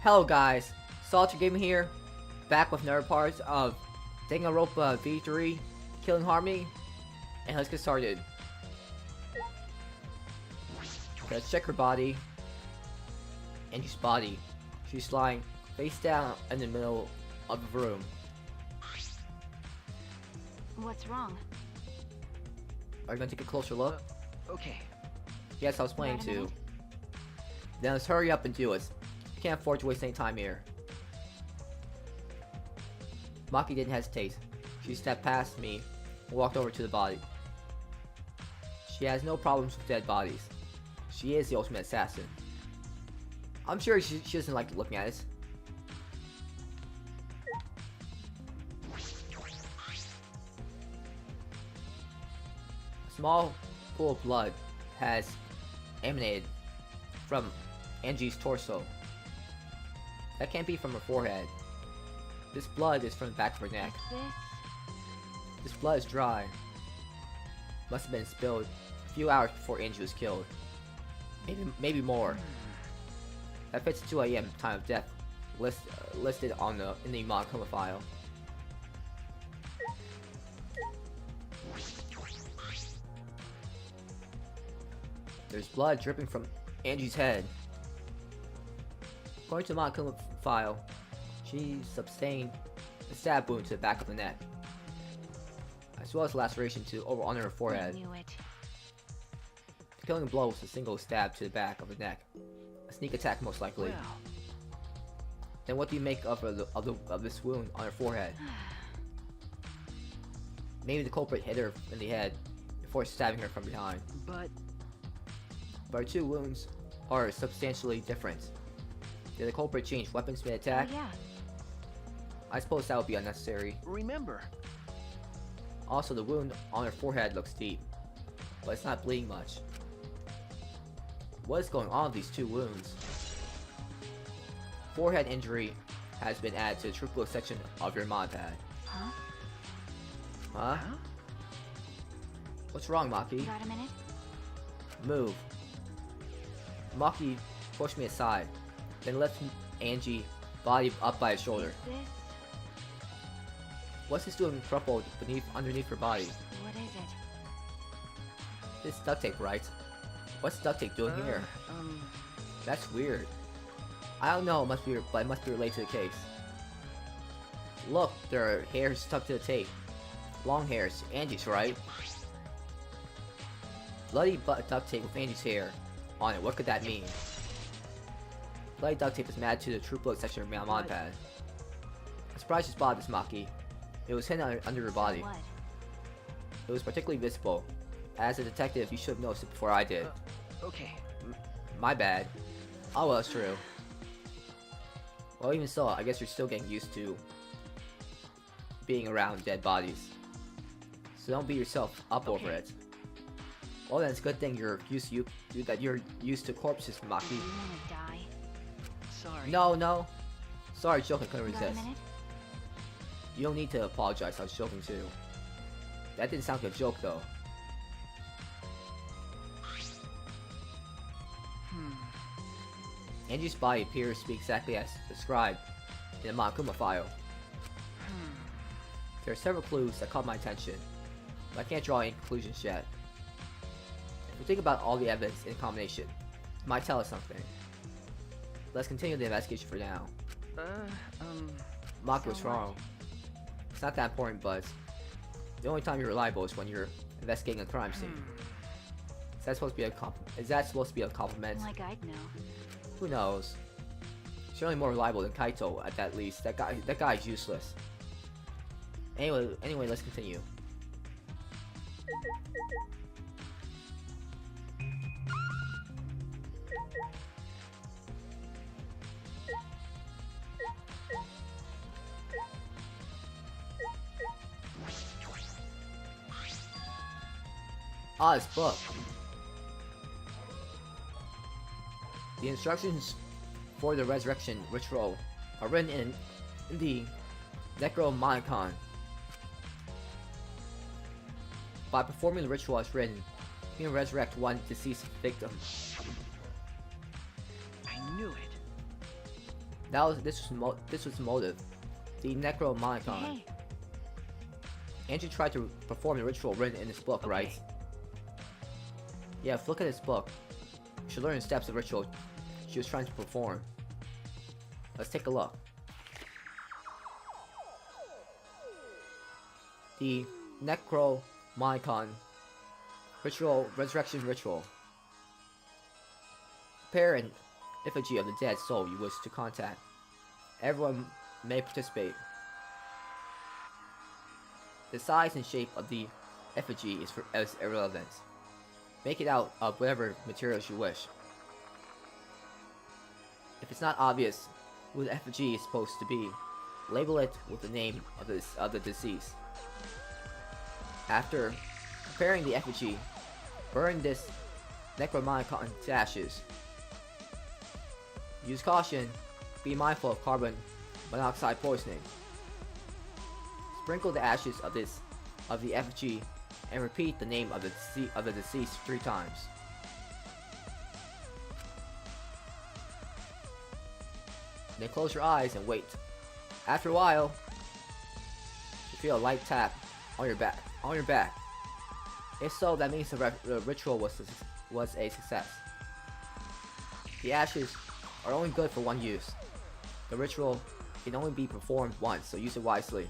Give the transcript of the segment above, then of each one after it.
Hello guys, Salter Gaming here, back with another part of Danganronpa V3, Killing Harmony, and let's get started. Let's check her body. Angie's body. She's lying face down in the middle of the room. What's wrong? Are you gonna take a closer look? Okay. Yes, I was planning Wait a to. minute. Then let's hurry up and do it. Can't afford to waste any time here. Maki didn't hesitate. She stepped past me and walked over to the body. She has no problems with dead bodies. She is the ultimate assassin. I'm sure she doesn't like looking at it. A small pool of blood has emanated from Angie's torso. That can't be from her forehead. This blood is from the back of her neck. Is This blood is dry. Must have been spilled a few hours before Angie was killed. Maybe more. That fits 2 a.m. time of death listed on in the Monokuma file. There's blood dripping from Angie's head. According to the Monokuma file, she sustained a stab wound to the back of the neck, as well as a laceration on her I forehead. knew it. The killing blow was a single stab to the back of the neck. A sneak attack, most likely. Well, Then what do you make of this wound on her forehead? Maybe the culprit hit her in the head before stabbing her from behind. but But her two wounds are substantially different. Did the culprit change weapons mid-attack? Oh, yeah. I suppose that would be unnecessary. remember, Also, the wound on her forehead looks deep, but it's not bleeding much. What is going on with these two wounds? Forehead injury has been added to the triplo section of your mod pad. Huh? Huh? huh? What's wrong, Maki? Got a minute? Move. Maki pushed me aside, then lifted Angie body up by his shoulder. Is this... What's this doing crumpled underneath her body? What is it? This duct tape, right? What's duct tape doing here? That's weird. I don't know, but it must be related to the case. Look, there are hairs stuck to the tape. Long hairs. Angie's, right? Bloody duct tape with Angie's hair on it. What could that mean? Bloody duct tape is matched to the true blood section of my mod pad. I'm surprised you spotted this, Maki. It was hidden under her body. What? It was particularly visible. As a detective, you should have noticed it before I did. Okay. My bad. Oh well, it's true. Well, even so, I guess you're still getting used to being around dead bodies. So don't beat yourself up over Okay. it. Well then, it's a good thing you're used to corpses, Maki. You wanna die? Sorry. No. Sorry, joking, couldn't Got a resist. minute? You don't need to apologize, I was joking too. That didn't sound like a joke though. Angie's body appears to be exactly as described in the Monokuma file. There are several clues that caught my attention, but I can't draw any conclusions yet. If we think about all the evidence in combination, it might tell us something. Let's continue the investigation for now. Maki was So what? wrong. It's not that important, but the only time you're reliable is when you're investigating a crime scene. Is that supposed to be a compliment? Like I'd know. Who knows? Certainly more reliable than Kaito at that least. That guy's useless. Anyway, let's continue. Ah, this book. The instructions for the resurrection ritual are written in the Necromonicon. By performing the ritual as written, you can resurrect one deceased victim. I knew it. This was motive. The Necromonicon. Hey, Angie tried to perform the ritual written in this book, Okay. right? Yeah, if you look at this book, you should learn the steps of ritual she was trying to perform. Let's take a look. The Necromonicon Ritual, Resurrection Ritual. Prepare an effigy of the dead soul you wish to contact. Everyone may participate. The size and shape of the effigy is irrelevant. Make it out of whatever materials you wish. If it's not obvious who the effigy is supposed to be, label it with the name of the deceased. After preparing the effigy, burn this Necromonicon to ashes. Use caution. Be mindful of carbon monoxide poisoning. Sprinkle the ashes of the effigy and repeat the name of the deceased 3 times. Then close your eyes and wait. After a while, you feel a light tap on your back. If so, that means the ritual was a success. The ashes are only good for one use. The ritual can only be performed once, so use it wisely.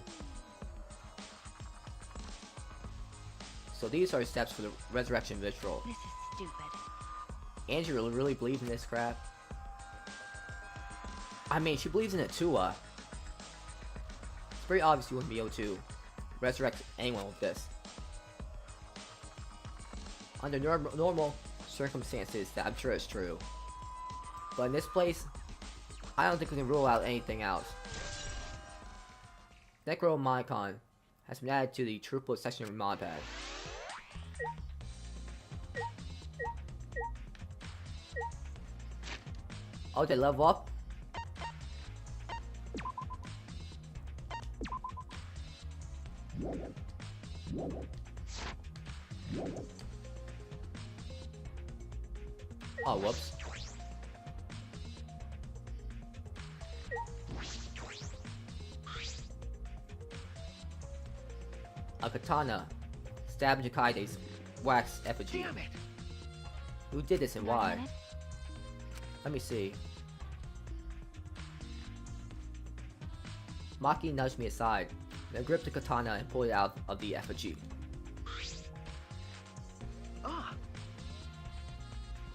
So these are the steps for the resurrection ritual. this is stupid. Andrew really believes in this crap? I mean, she believes in it too, It's very obvious you wouldn't be able to resurrect anyone with this. Under normal circumstances, that I'm sure is true. But in this place, I don't think we can rule out anything else. Necromonicon has been added to the throughput section of mod pad. Oh, they level up? Oh, whoops. A katana stabbed Jakaide's wax effigy. Damn it! Who did this and Got a why? minute? Let me see. Maki nudged me aside, then gripped the katana and pulled it out of the effigy. Ah!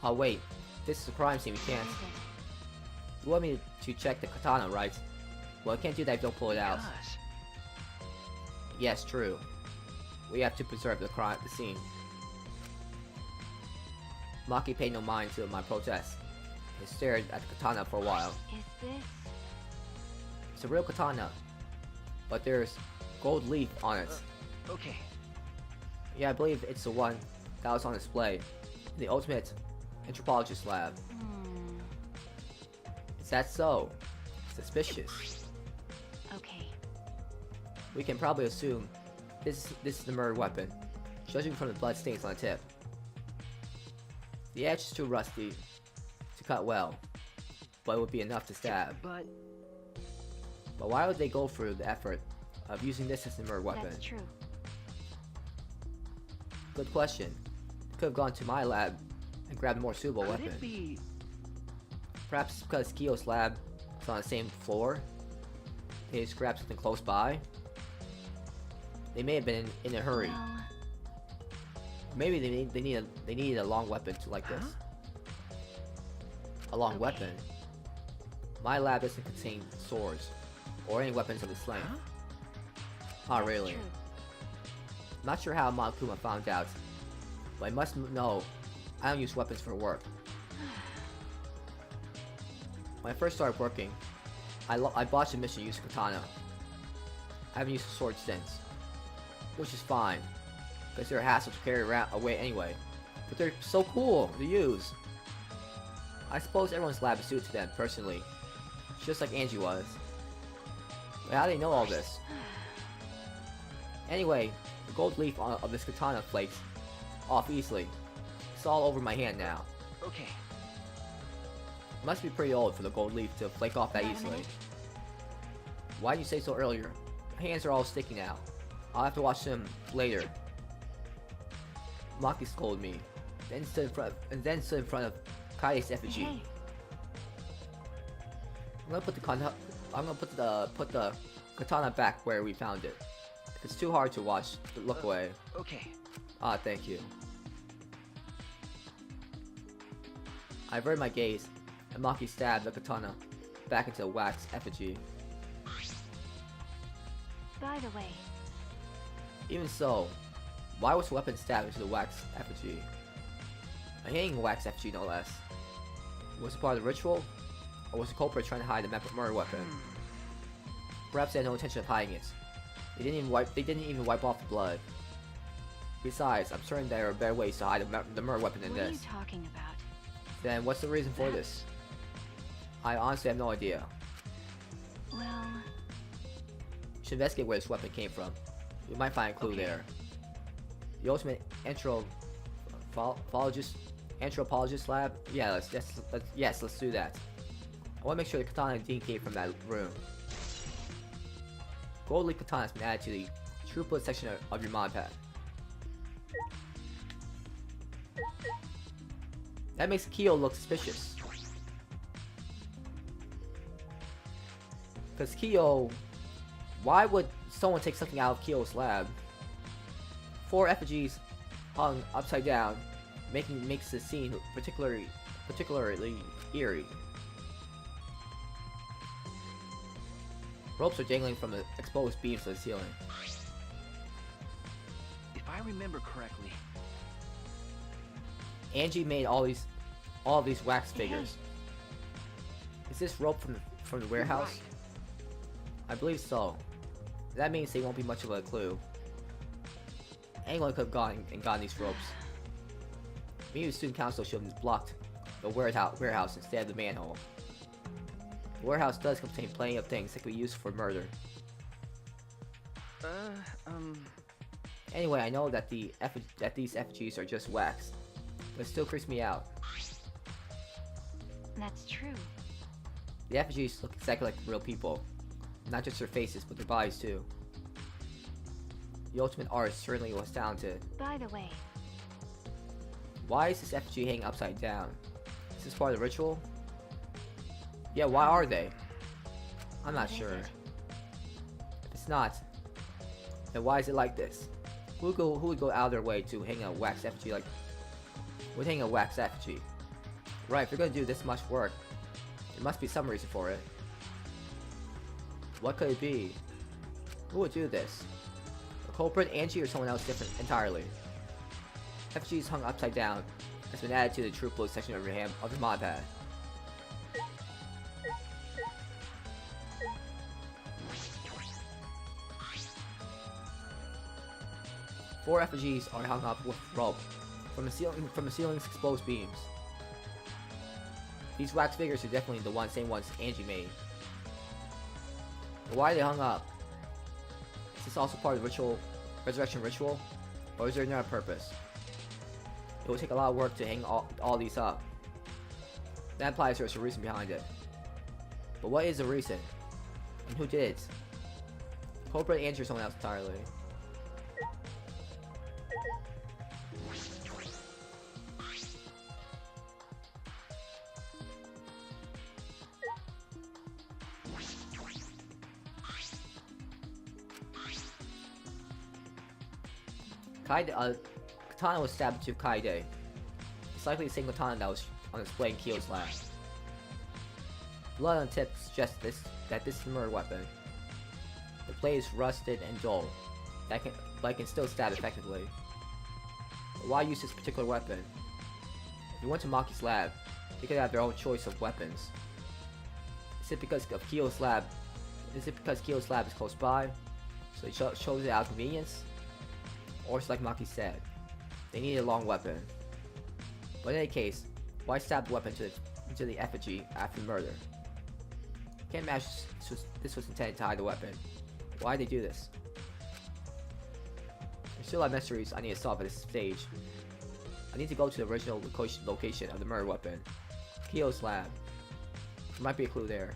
Oh wait, this is a crime scene, we Where can't. is it? You want me to check the katana, right? Well, I can't do that if you don't pull it out. Gosh. Yes, true. We have to preserve the scene. Maki paid no mind to my protest and stared at the katana for a while. Is this? It's a real katana, but there's gold leaf on it. Okay. Yeah, I believe it's the one that was on display in the Ultimate Anthropologist lab. Is that so? Suspicious. Okay. We can probably assume this is the murder weapon, judging from the blood stains on the tip. The edge is too rusty to cut well, but it would be enough to stab. But But why would they go through the effort of using this as a murder weapon? That's true. Good question. Could have gone to my lab and grabbed a more suitable could weapon. it be? Perhaps because Kiyo's lab is on the same floor, they just grabbed something close by. They may have been in a hurry. Well, Maybe they needed a long weapon like this. A long Okay. weapon. My lab doesn't contain swords or any weapons of the slang. Huh? Not that's really. true. Not sure how Monokuma found out, but I must know I don't use weapons for work. When I first started working, I botched a mission using katana. I haven't used a sword since, which is fine, because they're a hassle to carry around away anyway. But they're so cool to use. I suppose everyone's lab is suited to them personally, just like Angie was. But how do they know all this? Anyway, the gold leaf of this katana flakes off easily. It's all over my hand now. Okay. Must be pretty old for the gold leaf to flake off that Got a easily. minute? Why didn't you say so earlier? My hands are all sticky now. I'll have to watch them later. Maki scolded me, then stood in front of Kai's effigy. Hey, I'm gonna put the katana back where we found it. If it's too hard to watch, look away. Okay. Ah, thank you. I averted my gaze, and Maki stabbed the katana back into the wax effigy. by the way, Even so, why was the weapon stabbed into the wax effigy? A hanging wax effigy, no less. Was it part of the ritual, or was the culprit trying to hide the murder weapon? Perhaps they had no intention of hiding it. They didn't even wipe off the blood. Besides, I'm certain there are better ways to hide the murder weapon than what are you this. talking about? Then what's the reason for this? I honestly have no idea. Well, We should investigate where this weapon came from. We might find a clue Okay. there. The ultimate anthropologist lab? Yeah, let's do that. I want to make sure the katana indeed came from that room. Gold leaf katana has been added to the throughput section of your mod pad. That makes Kyo look suspicious. Because Kyo... Why would someone take something out of Kyo's lab? 4 effigies hung upside down makes the scene particularly eerie. Ropes are dangling from the exposed beams of the ceiling. If I remember correctly, Angie made all of these wax figures. Is this rope from the warehouse? right. I believe so. That means they won't be much of a clue. Anyone could have gone and gotten these ropes. Maybe the student council should have blocked the warehouse instead of the manhole. The warehouse does contain plenty of things that could be used for murder. Anyway, I know that these effigies are just wax, but it still creeps me out. that's true. The effigies look exactly like real people. Not just their faces, but their bodies too. The ultimate artist certainly was talented. By the way, Why is this effigy hanging upside down? Is this part of the ritual? Yeah, why are they? I'm not What is sure. it? If it's not, then why is it like this? Who would go out of their way to hang a wax effigy like... Would hang a wax effigy? Right, if you're gonna do this much work, there must be some reason for it. What could it be? Who would do this? A culprit, Angie, or someone else different entirely? Effigies hung upside down has been added to the true blue section of your mod pad. Four effigies are hung up with rope from the ceiling's exposed beams. These wax figures are definitely the same ones Angie made. But why are they hung up? Is this also part of the resurrection ritual? Or is there another purpose? It would take a lot of work to hang all these up. That implies there's a reason behind it. But what is the reason? And who did it? Culprit, Angie, or someone else entirely? Katana was stabbed to Kaide. It's likely the same katana that was on display in Kyo's lab. Blood on the tip suggests that this is a murder weapon. The blade is rusted and dull, but it can still stab effectively. But why use this particular weapon? If you went to Maki's lab, they could have their own choice of weapons. Is it because Kyo's lab is close by, so they chose it out of convenience? Or it's like Maki said, they needed a long weapon. But in any case, why stab the weapon into the effigy after the murder? Can't imagine this was intended to hide the weapon. Why did they do this? There's still a lot of mysteries I need to solve at this stage. I need to go to the original location of the murder weapon, Kyo's lab. There might be a clue there.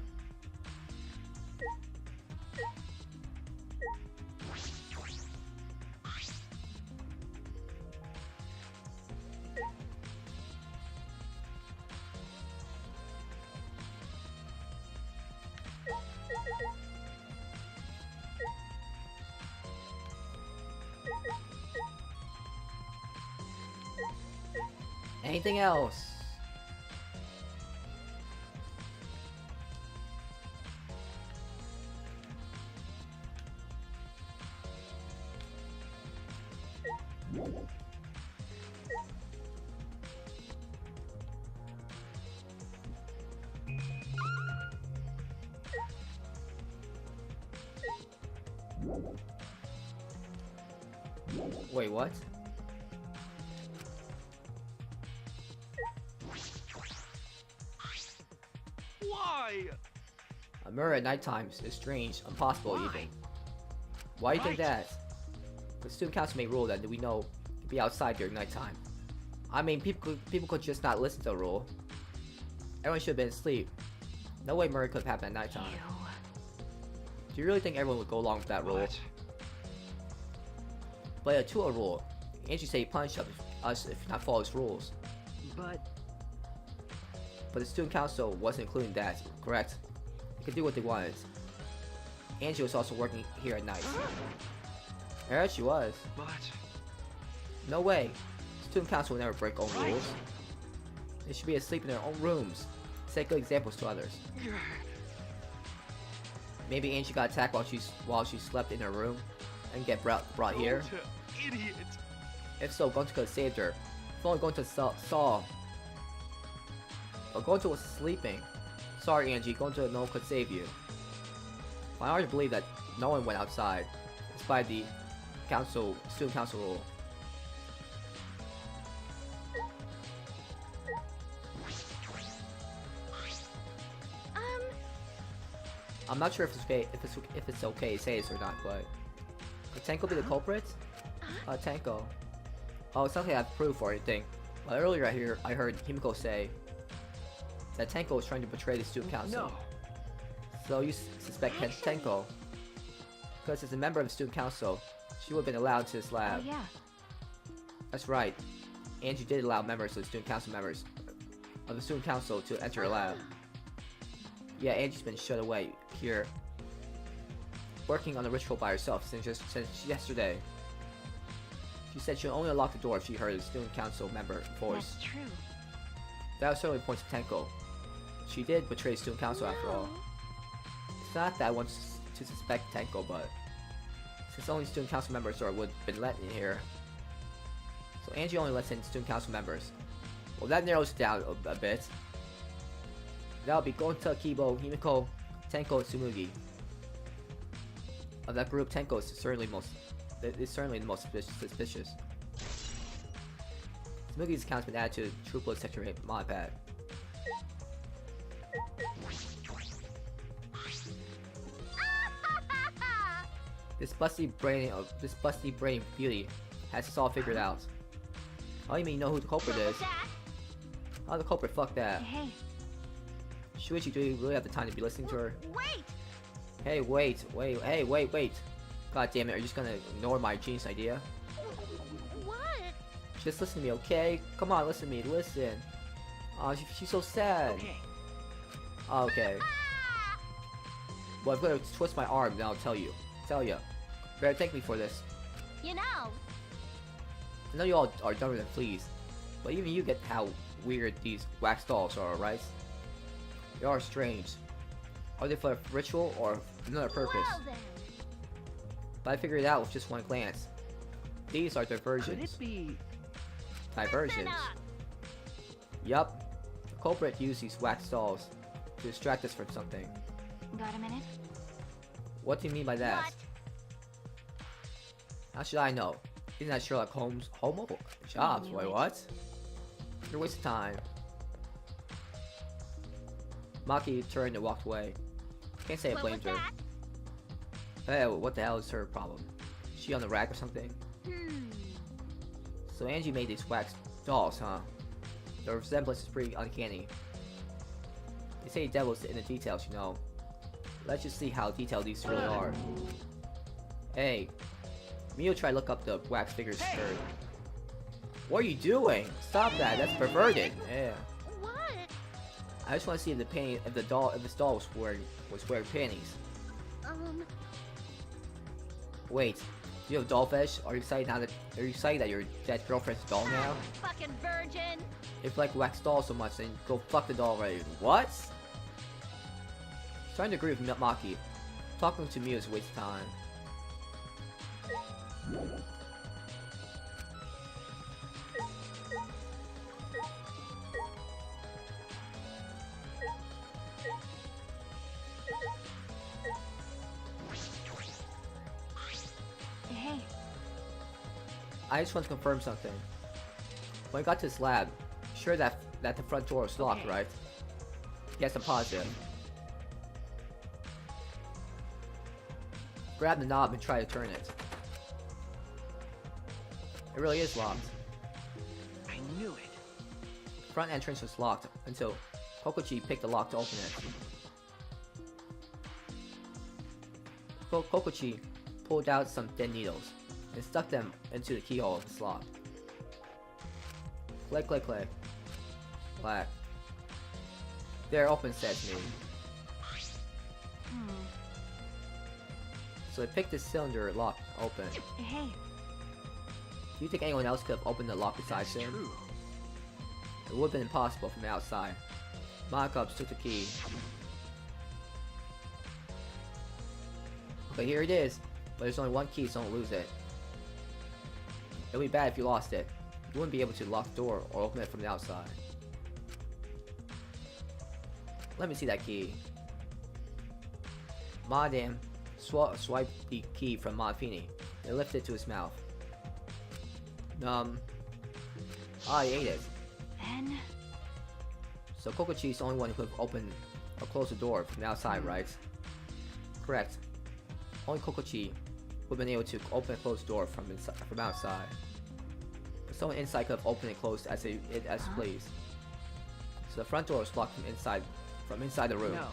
Anything else? Wait, what? Why? A mirror at night times is strange, impossible even. Why do you think that? The student council may rule that we know to be outside during nighttime. I mean, people could just not listen to the rule. Everyone should have been asleep. No way murder could have happened at nighttime. Do you really think everyone would go along with that rule? What? But a 2-0 rule. Angie said he punished us if not follow his rules. But the student council wasn't including that, correct? They could do what they wanted. Angie was also working here at night. Yeah, she was. But No way. Student council will never break own rules. They should be asleep in their own rooms. Set good examples to others. Maybe Angie got attacked while she slept in her room and get brought here. Idiot. If so, Gonta could have saved her. If only Gonta saw. But Gonta was sleeping. Sorry, Angie. Gonta no one could save you. I already believe that no one went outside, despite the student council rule. I'm not sure if it's okay to say this or not, but could Tenko be the culprit? Tenko. Oh, it's not like I have proof or anything. But earlier I heard Himiko say that Tenko was trying to betray the student council. No. So you suspect Tenko? Because as a member of the student council, she would have been allowed to this lab. Oh, yeah. That's right. Angie did allow members of the student council to enter her lab. Yeah, Angie's been shut away here, working on the ritual by herself since yesterday. She said she'll only unlock the door if she heard a student council member voice. That's true. That certainly points to Tenko. She did betray the student council after all. It's not that I want to suspect Tenko, but since only student council members would have been let in here, so Angie only lets in student council members. Well, that narrows it down a bit. That'll be Gonta, Kibo, Himiko, Tenko, and Tsumugi. Of that group, Tenko is certainly the most suspicious. Tsumugi's account's been added to True Blood Sector 8 mod pad. This busty brain beauty has us all figured out. Oh, you mean you know who the culprit is? Oh, the culprit, fuck that. Hey, Shuichi, do you really have the time to be listening to her? wait! Hey, wait. God damn it, are you just gonna ignore my genius idea? What? Just listen to me, okay? Come on, listen to me, listen. Oh, she's so sad. Okay. Okay. Well, I'm gonna twist my arm, then I'll tell you. Better thank me for this. You know. I know you all are dumber than fleas, but even you get how weird these wax dolls are, right? They are strange. Are they for a ritual or another purpose? Well then. But I figured it out with just one glance. These are Could diversions. it be? Diversions. Yup. The culprit used these wax dolls to distract us from something. Got a minute? What do you mean by that? What? How should I know? Isn't that Sherlock Holmes' homo jobs? knew Wait, it. what? You're a waste of time. Maki turned and walked away. Can't say I blamed her. Hey, what the hell is her problem? Is she on the rack or something? So Angie made these wax dolls, huh? The resemblance is pretty uncanny. They say devils in the details, you know. Let's just see how detailed these really are. Hey, Mio tried to look up the wax figure's skirt. What are you doing? Stop that, that's perverted. Yeah. What? I just want to see if this doll was wearing panties. Wait, do you have a doll fetish? Are you excited that your dead girlfriend's a doll now? Fucking virgin. If you like wax dolls so much, then go fuck the doll already. What? Trying to agree with Maki. Talking to me is a waste of time. Hey. I just want to confirm something. When I got to this lab, sure that the front door was locked, right? Yes, I'm positive. Grab the knob and try to turn it. It really is locked. I knew it. Front entrance was locked until Kokochi picked the lock to open it. Kokochi pulled out some dead needles and stuck them into the keyhole of the slot. Click, click, click. Clack. There, open, says me. So I picked the cylinder lock open. Hey. Do you think anyone else could have opened the lock besides him? True. It would have been impossible from the outside. Mock-ups took the key. Okay, here it is. But there's only one key, so don't lose it. It would be bad if you lost it. You wouldn't be able to lock the door or open it from the outside. Let me see that key. Madam swiped the key from Monfini and lifted it to his mouth. He ate it. Then. So Kokochi's the only one who could have opened or closed the door from the outside, right? Correct. Only Kokochi would have been able to open and close the door from outside. But someone inside could have opened and closed as pleased. So the front door was locked from inside the room. No.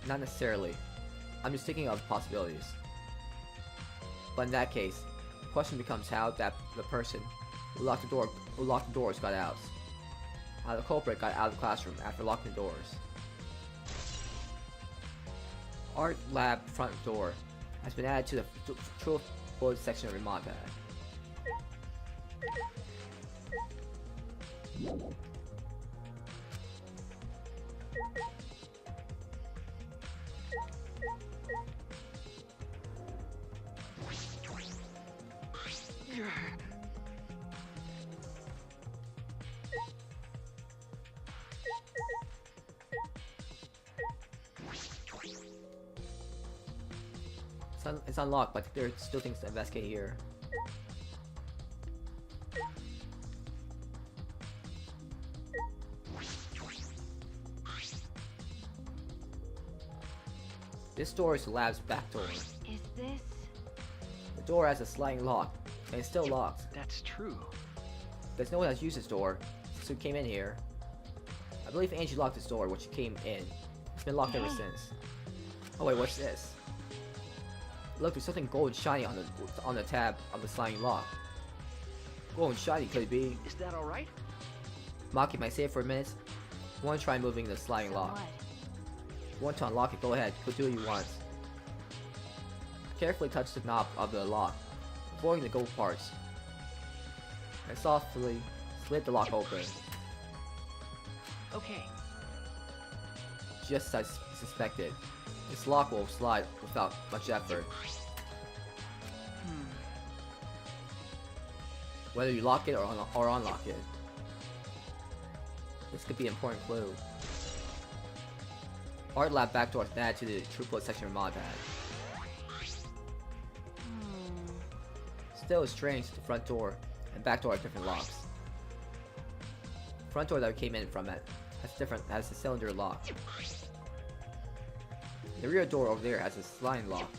Not necessarily. I'm just thinking of possibilities. But in that case, the question becomes how the person who locked the doors got out. How the culprit got out of the classroom after locking the doors. Art lab front door has been added to the truth bullet section of your mod pad. It's unlocked, but there are still things to investigate here. This door is the lab's back door. Is this? The door has a sliding lock, and it's still locked. That's true. Because no one has used this door since we came in here. I believe Angie locked this door when she came in. It's been locked ever since. Oh wait, what's this? Look, there's something gold and shiny on the tab of the sliding lock. Gold and shiny, could it be? Is that all right? Maki, might say it for a minute? You want to try moving the sliding lock? What? If you want to unlock it, go ahead. Go do what you want. Carefully touch the knob of the lock, avoiding the gold parts. And softly slid the lock open. Okay. Just as suspected. This lock will slide without much effort. Whether you lock it or unlock it. This could be an important clue. Art lab backdoor is added to the triplet section of mod pad. Still, it's strange the front door and back door have different locks. Front door that we came in from has a cylinder lock. The rear door over there has a sliding lock.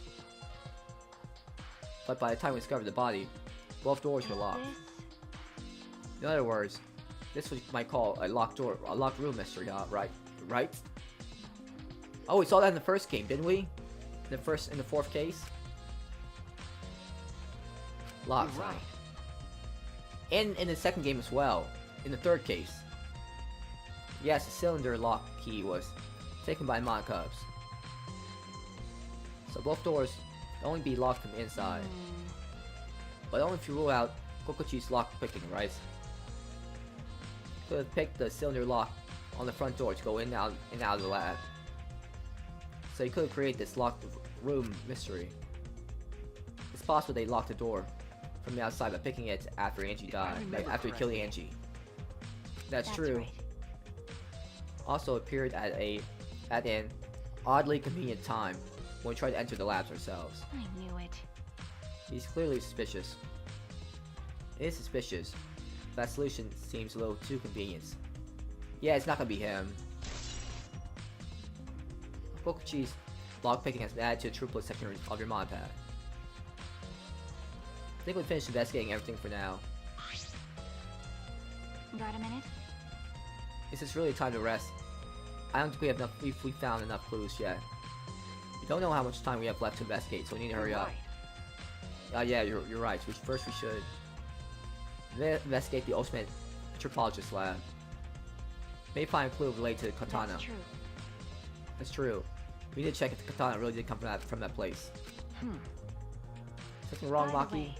But by the time we discovered the body, both doors were locked. In other words, this is what you might call a locked room mystery, right? right? Oh, we saw that in the first game, didn't we? In the fourth case? Locked, You're huh? right. And in the second game as well. In the third case. Yes, the cylinder lock key was taken by Mon Cubs. So both doors can only be locked from the inside. But only if you rule out Kokochi's lock picking, right? Could have picked the cylinder lock on the front door to go in and out of the lab. So you could have created this locked room mystery. It's possible they locked the door from the outside by picking it after Angie died, like after killing Angie. That's true. Right. Also appeared at an oddly convenient time when we tried to enter the labs ourselves. I knew it. He's clearly suspicious. It is suspicious. That solution seems a little too convenient. Yeah, it's not gonna be him. Kokochi's lockpicking has been added to the throughput section of your mod pad. I think we finished investigating everything for now. Got a minute? This is really time to rest. I don't think we have enough. We found enough clues yet. We don't know how much time we have left to investigate, so we need to hurry You're up. right. Yeah, you're right. First we should investigate the ultimate anthropologist lab. May find a clue related to the katana. That's true. That's true. We need to check if the katana really did come from that place. Something wrong, By the Maki? way,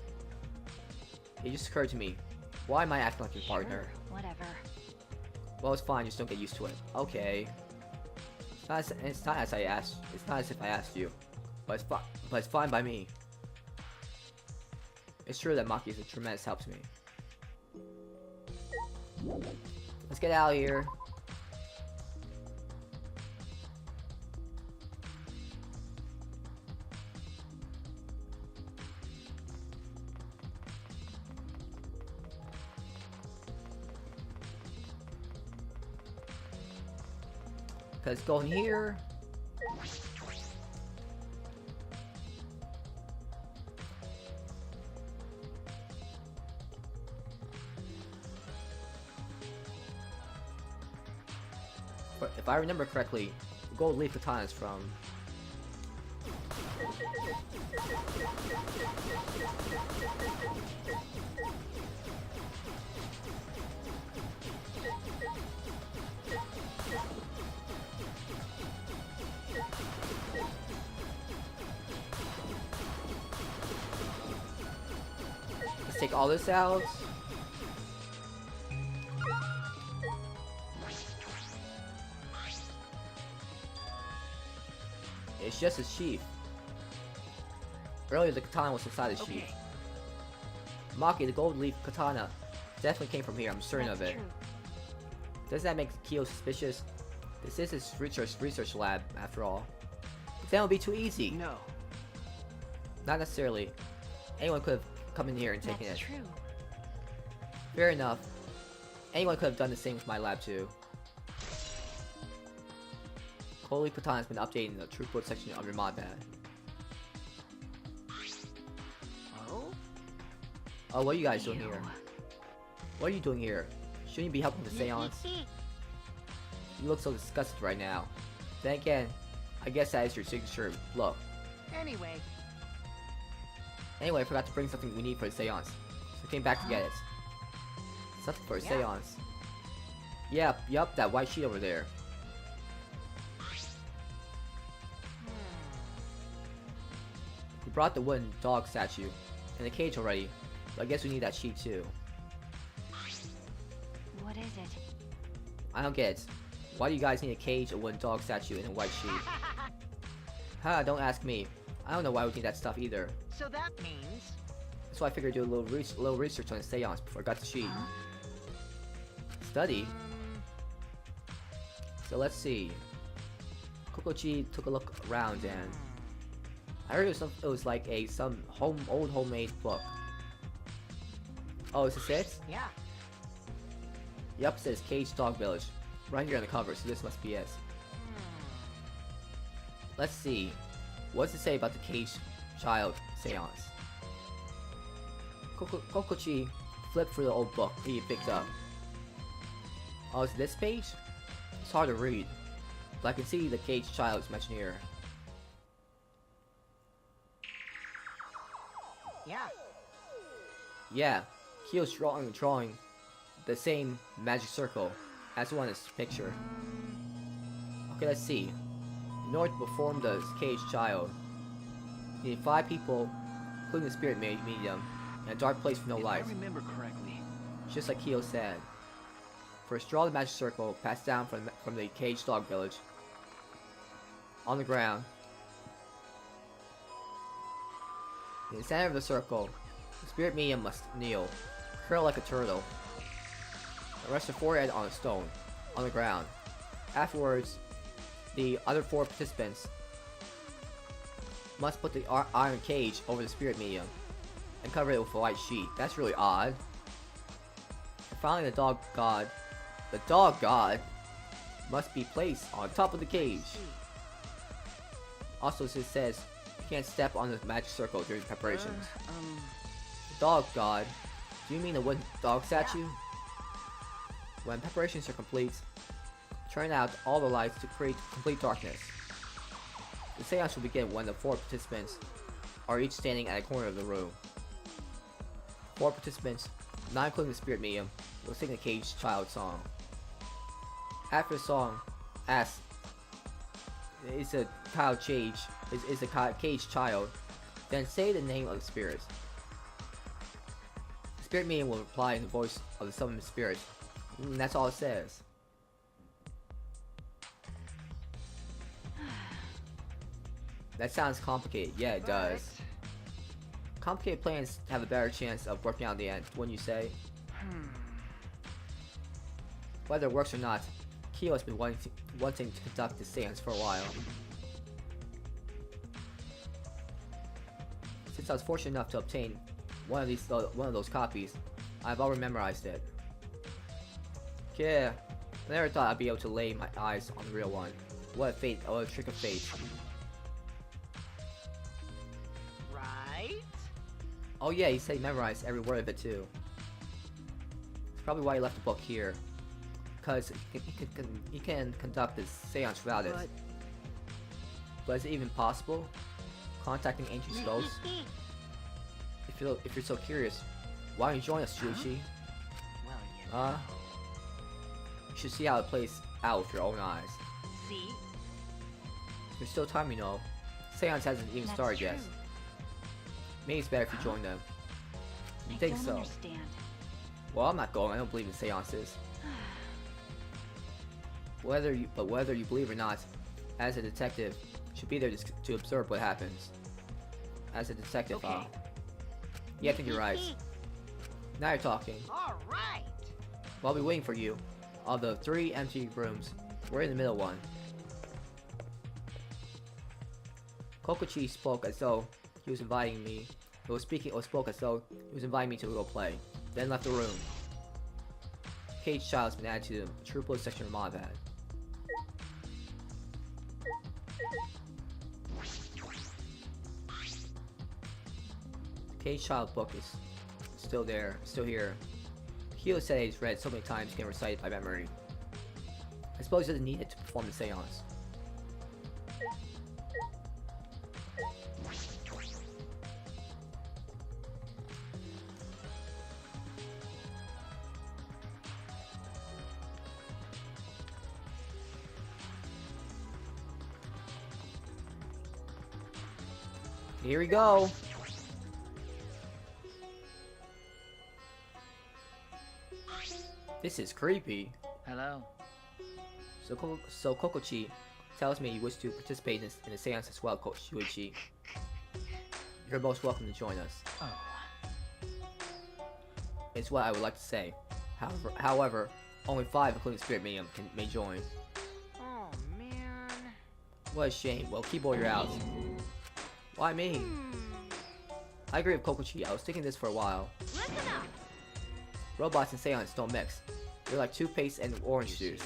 It just occurred to me. Why am I acting like your partner? sure, whatever. Well, it's fine. Just don't get used to it. Okay. It's not as I asked. It's not as if I asked you. But it's fine by me. It's true that Maki is a tremendous help to me. Let's get out of here. Because going here. But if I remember correctly, the gold leaf katana is from. Let's take all this out. It's just a sheath. Earlier the katana was inside the sheath. Maki, the gold leaf katana, definitely came from here, I'm certain That's of it. true. Doesn't that make Kyo suspicious? This is his research lab, after all. But that would be too easy. No. Not necessarily. Anyone could have come in here and taken That's it. true. Fair enough. Anyone could have done the same with my lab too. Gold leaf katana has been updated in the throughput section of your mod pad. Oh? Oh, what are you guys doing Ew. here? What are you doing here? Shouldn't you be helping the seance? You look so disgusted right now. Then again, I guess that is your signature look. Anyway, Anyway, I forgot to bring something we need for the seance. So I came back to get it. Something for a Yeah. seance. Yup, that white sheet over there. We brought the wooden dog statue and the cage already, but I guess we need that sheet too. What is it? I don't get it. Why do you guys need a cage, a wooden dog statue, and a white sheet? Ha, don't ask me. I don't know why we need that stuff either. so that means... So I figured do a little research on the seance before I got the sheet. Huh? Study? So let's see. Kokochi took a look around and I heard it was like some old homemade book. Oh, is this it? Yeah. Yup, it says Cage Dog Village. Right here on the cover, so this must be it. Let's see. What's it say about the Cage Child Seance? Kokochi flipped through the old book he picked up. Oh, is this page? It's hard to read. but I can see the caged child is mentioned here. Yeah. Yeah, Kyo's drawing the same magic circle as the one in this picture. Okay, let's see. In order to perform the caged child, you need 5 people, including the spirit medium, in a dark place with no light. If I remember correctly. Just like Kyo said. First, draw the magic circle passed down from the caged dog village. On the ground. In the center of the circle, the spirit medium must kneel, curl like a turtle, and rest her forehead on a stone, on the ground. Afterwards, the other 4 participants must put the iron cage over the spirit medium and cover it with a white sheet. That's really odd. And finally, the dog god must be placed on top of the cage. Also, it says you can't step on the magic circle during preparations. Dog god, do you mean the wooden dog statue? When preparations are complete, turn out all the lights to create complete darkness. The seance will begin when the 4 participants are each standing at a corner of the room. 4 participants, not including the spirit medium, will sing the caged child song. After the song asks, is a caged child, then say the name of the spirit. The spirit medium will reply in the voice of the summoned spirit. And that's all it says. That sounds complicated. Yeah, it does. Complicated plans have a better chance of working out in the end, wouldn't you say? Whether it works or not, Kyo has been wanting to conduct this seance for a while. Since I was fortunate enough to obtain one of those copies, I've already memorized it. Yeah, I never thought I'd be able to lay my eyes on the real one. What a fate! What a trick of fate! Right? Oh yeah, he said he memorized every word of it too. That's probably why he left the book here. Because he can conduct this seance without it. But is it even possible? Contacting ancient ghosts? If you're so curious, why don't you join us, Shuichi? Well, You should see how it plays out with your own eyes. see? There's still time, you know. Seance hasn't even That's started yet. true. Maybe it's better if you join them. You I think don't so? understand. Well, I'm not going. I don't believe in seances. Whether you believe or not, as a detective, you should be there to observe what happens. As a detective, Okay. yeah, I think you're right. Now you're talking. All right. While I'll be waiting for you, of the 3 empty rooms, we're in the middle one. Kokochi spoke as though he was inviting me. Spoke as though he was inviting me to go play. Then left the room. Caged child has been added to the True Blood section of Monvad. The Caged Child book is still here. Kyo said he's read so many times he can recite it by memory. I suppose he doesn't need it to perform the seance. Here we go. This is creepy. Hello. So Kokochi tells me you wish to participate in the seance as well, Coach Shuichi. You're most welcome to join us. Oh. It's what I would like to say. However, only 5, including Spirit Medium, may join. Oh, man. What a shame. Well, Keyboard, you're out. Why me? I agree with Kokochi. I was thinking this for a while. Listen up. Robots and seance don't mix. They're like toothpaste and orange juice.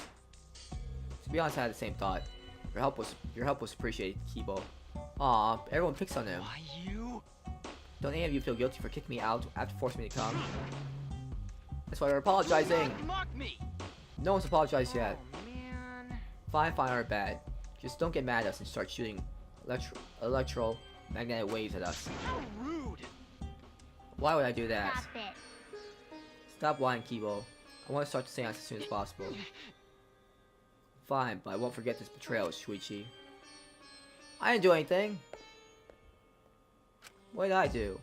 To be honest, I had the same thought. Your help was appreciated, Kibo. Aw, everyone picks on him. Why you? Don't any of you feel guilty for kicking me out after forcing me to come? That's why we're apologizing. Mock me. No one's apologized yet. Oh, man. Fine, or bad. Just don't get mad at us and start shooting electromagnetic waves at us. How rude! Why would I do that? Stop it. Stop whining, Kibo. I want to start the seance as soon as possible. Fine, but I won't forget this betrayal, Shuichi. I didn't do anything. What did I do?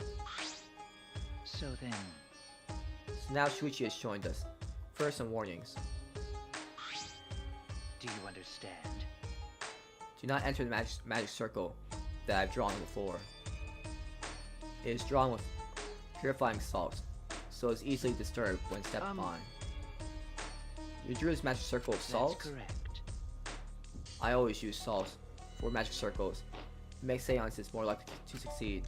So then, So now Shuichi has joined us. First, some warnings. do you understand? Do not enter the magic circle that I've drawn on the floor. It is drawn with purifying salt, so it's easily disturbed when stepped upon. You drew this magic circle of salt? That's correct. I always use salt for magic circles. It makes seances more likely to succeed.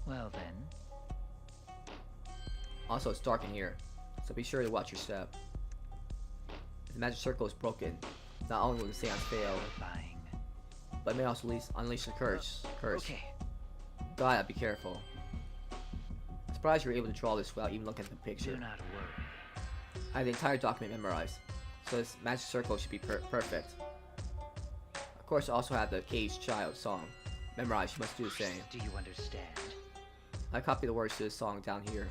Well then, Also, it's dark in here, so be sure to watch your step. If the magic circle is broken, not only will the seance fail, terrifying. but it may also unleash a curse. Okay, Gotta be careful. I'm surprised you were able to draw this without even looking at the picture. do not worry. I have the entire document memorized, so this magic circle should be perfect. Of course, I also have the Caged Child song memorized. You must do the same. Do you understand? I copied the words to this song down here.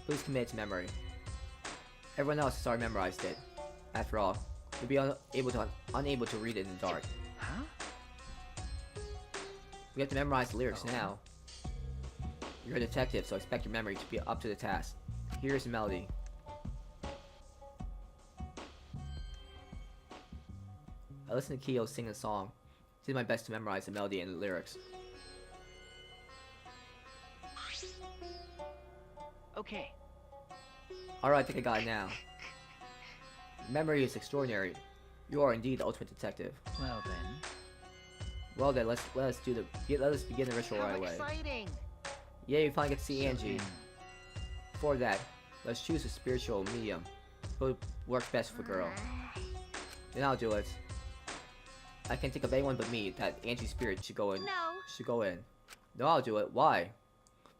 Please commit it to memory. Everyone else has already memorized it. After all, you'll be unable to read it in the dark. Huh? We have to memorize the lyrics Oh. now. You're a detective, so expect your memory to be up to the task. Here's the melody. I listened to Kyo sing the song. Did my best to memorize the melody and the lyrics. Okay, Alright, I think I got it now. Memory is extraordinary. You are indeed the ultimate detective. well then. Well then, let us begin the ritual How right away. exciting! Yay, we finally get to see So Angie. then, Before that, let's choose a spiritual medium. Who would work best for girl. Then I'll do it. I can't think of anyone but me that Angie's spirit should go in. No! No, I'll do it. Why?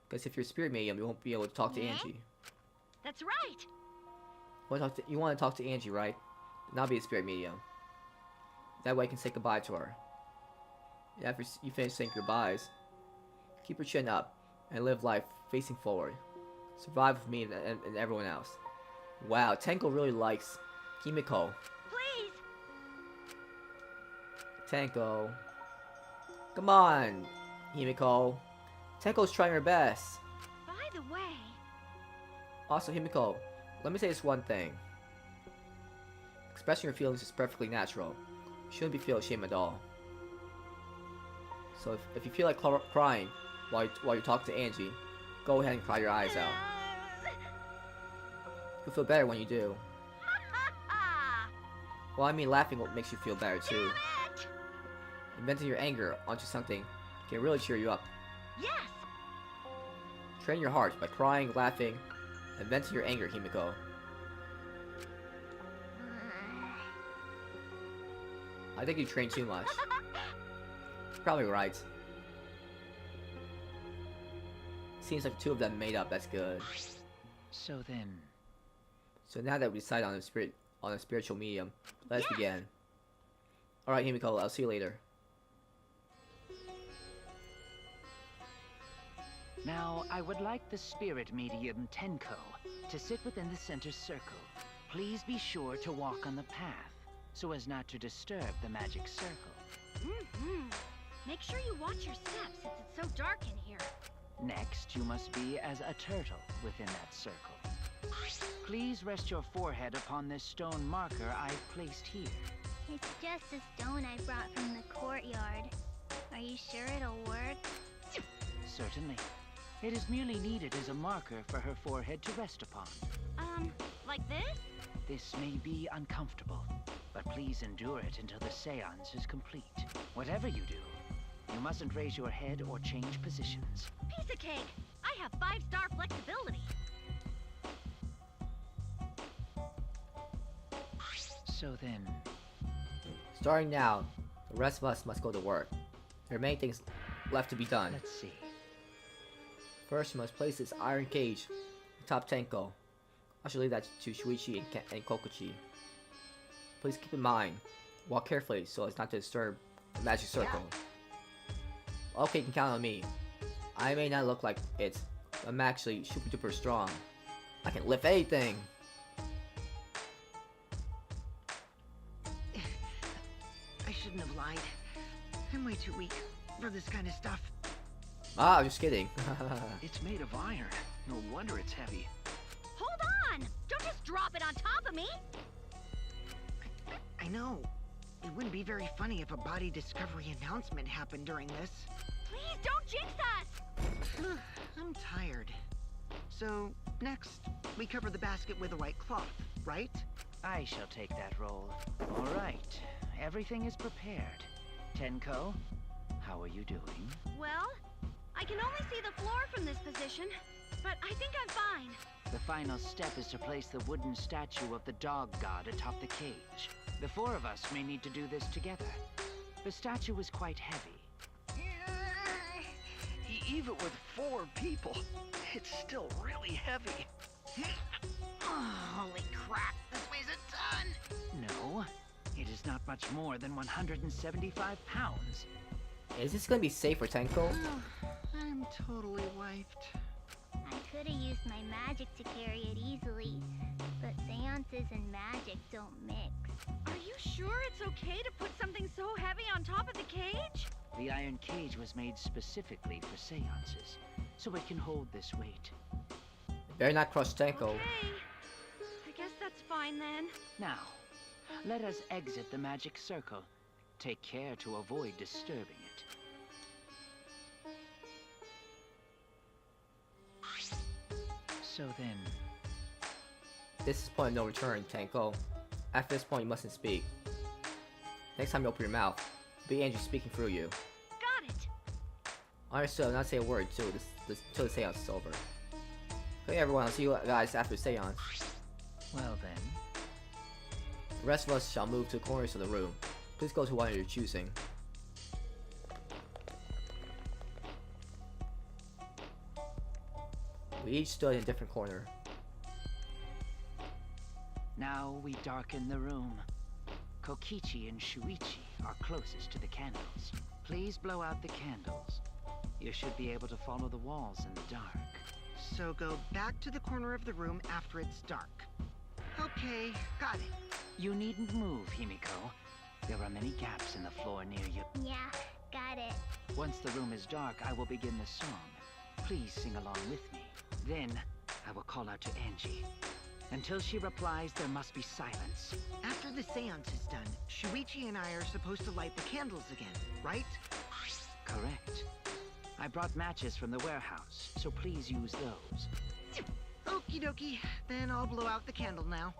Because if you're a spirit medium, you won't be able to talk to Yeah? Angie. That's right! You want to talk to Angie, right? Then I'll be a spirit medium. That way I can say goodbye to her. And after you finish saying goodbyes, keep your chin up and live life facing forward. Survive with me and everyone else. Wow, Tenko really likes Kimiko. Please! Tenko. Come on, Himiko. Tenko's trying her best. By the way, Also, Himiko, let me say this one thing. Expressing your feelings is perfectly natural. You shouldn't feel ashamed at all. So if you feel like crying while you talk to Angie, go ahead and cry your eyes out. You'll feel better when you do. Well, I mean, laughing makes you feel better too. Damn it! Venting your anger onto something can really cheer you up. Yes! Train your heart by crying, laughing, and venting your anger, Himiko. I think you train too much. You're probably right. Seems like the two of them made up. That's good. so then, So now that we decided on a spiritual medium, let's begin. All right, Himiko. I'll see you later. now I would like the spirit medium Tenko to sit within the center circle. Please be sure to walk on the path, so as not to disturb the magic circle. Mm-hmm. Make sure you watch your steps since it's so dark in here. Next, you must be as a turtle within that circle. Please rest your forehead upon this stone marker I've placed here. It's just a stone I brought from the courtyard. Are you sure it'll work? Certainly. It is merely needed as a marker for her forehead to rest upon. Like this? This may be uncomfortable, but please endure it until the seance is complete. Whatever you do, you mustn't raise your head or change positions. Piece of cake! I have 5-star flexibility. So then, Starting now, the rest of us must go to work. There are many things left to be done. let's see. First, you must place this iron cage atop Tenko. I should leave that to Shuichi and Kokuchi. Please keep in mind, Walk carefully so as not to disturb the magic circle. Okay, you can count on me. I may not look like it, but I'm actually super duper strong. I can lift anything! I shouldn't have lied. I'm way too weak for this kind of stuff. Ah, just kidding. It's made of iron. No wonder it's heavy. Hold on! Don't just drop it on top of me! I know. It wouldn't be very funny if a body discovery announcement happened during this. Please don't jinx us! I'm tired. So, next, we cover the basket with a white cloth, right? I shall take that role. All right, everything is prepared. Tenko, how are you doing? Well, I can only see the floor from this position, but I think I'm fine. The final step is to place the wooden statue of the dog god atop the cage. The four of us may need to do this together. The statue is quite heavy. Even with 4 people, it's still really heavy. Holy crap, this weighs a ton! No, it is not much more than 175 pounds. Is this gonna be safe for Tenko? I'm totally wiped. I could have used my magic to carry it easily, but seances and magic don't mix. Are you sure it's okay to put something so heavy on top of the cage? The iron cage was made specifically for seances, so it can hold this weight. Better not crush Tenko. Okay. I guess that's fine then. Now, let us exit the magic circle. Take care to avoid disturbing it. So then, This is point of no return, Tenko. After this point, you mustn't speak. Next time you open your mouth, be Angie speaking through you. Got it! Understood, not say a word till the seance is over. Okay everyone, I'll see you guys after the seance. well then, The rest of us shall move to the corners of the room. Please go to one of your choosing. We each stood in a different corner. now we darken the room. Kokichi and Shuichi are closest to the candles. Please blow out the candles. You should be able to follow the walls in the dark. So go back to the corner of the room after it's dark. Okay, got it. You needn't move, Himiko. There are many gaps in the floor near you. Yeah, got it. Once the room is dark, I will begin the song. Please sing along with me. Then, I will call out to Angie. Until she replies, there must be silence. After the seance is done, Shuichi and I are supposed to light the candles again, right? Correct. I brought matches from the warehouse, so please use those. Okie dokie, then I'll blow out the candle now.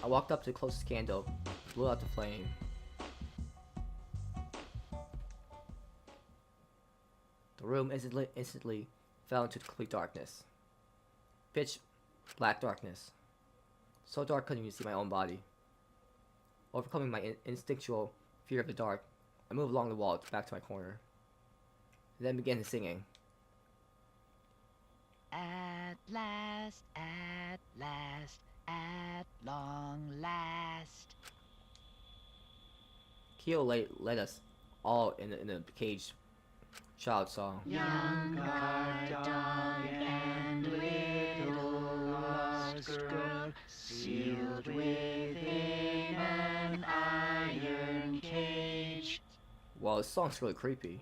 I walked up to the closest candle, blew out the flame. The room instantly fell into complete darkness. Pitch black darkness. So dark I couldn't even see my own body. Overcoming my instinctual fear of the dark, I moved along the wall back to my corner. Then began singing. At last, at long last. Kyo led us all in a caged child song. Young guard dog and little lost girl, sealed within an iron cage. Well, this song's really creepy.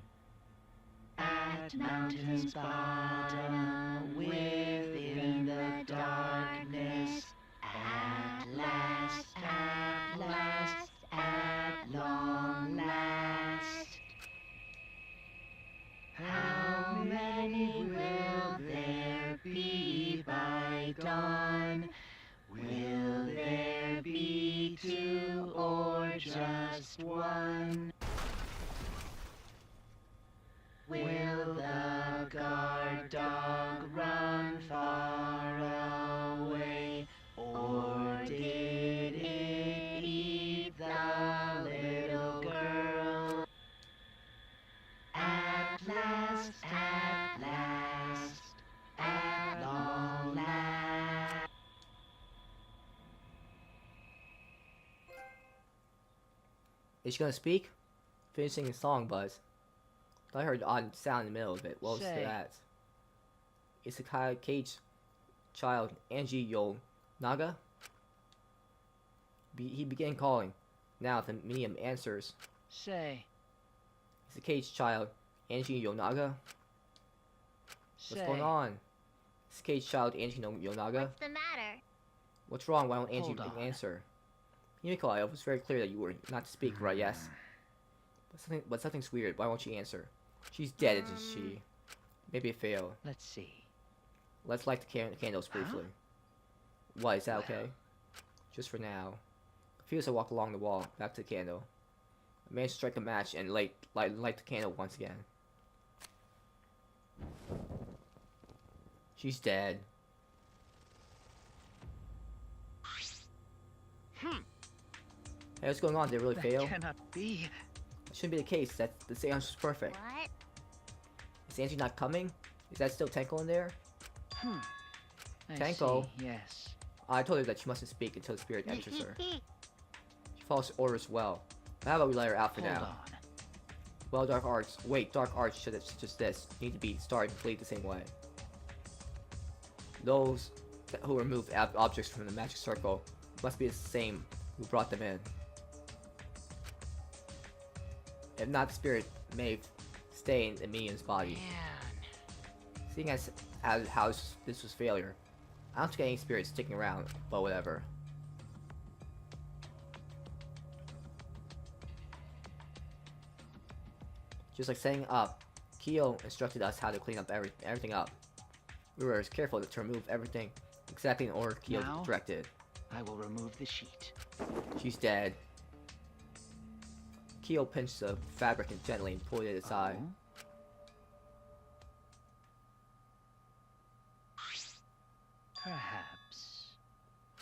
At mountain's bottom, within the darkness, at last, at long last. How many will there be by dawn? Will there be 2 or just 1? Will the guard dog run far away, or did it eat the little girl? At last, at long last. Is she gonna speak? Finishing the song, Buzz. I heard an odd sound in the middle of it. What was Say. that? Isekai Cage child Angie Yonaga? He began calling. Now the medium answers. Say. It's the cage child Angie Yonaga. Say. What's going on? It's the cage child Angie Yonaga. What's the matter? What's wrong? Why don't Angie Hold on. answer? Yumiko, it was very clear that you were not to speak, right? Yes. But something's weird. Why won't she answer? She's dead, isn't she? Maybe it failed. Let's see. Let's light the candles briefly. What, is that okay? Just for now. Confused, I walk along the wall, back to the candle. I managed to strike a match and light the candle once again. She's dead. Hey, what's going on? Did it really fail? That cannot be. That shouldn't be the case. That the seance was perfect. What? Is Angie not coming? Is that still Tenko in there? I Tenko. see, yes. I told her that she mustn't speak until the spirit enters her. She follows orders well. But how about we let her out for Hold now? on. Well, dark arts. Wait, dark arts such as this need to be started and played the same way. Those who remove objects from the magic circle must be the same who brought them in. If not, the spirit may stay in the medium's body. Man. Seeing as how this was failure, I don't think any spirit sticking around, but whatever. Just like setting up, Kyo instructed us how to clean up everything up. We were careful to remove everything exactly in order Kyo Now? directed. I will remove the sheet. She's dead. Kyo pinched the fabric and gently pulled it aside. Oh? Perhaps.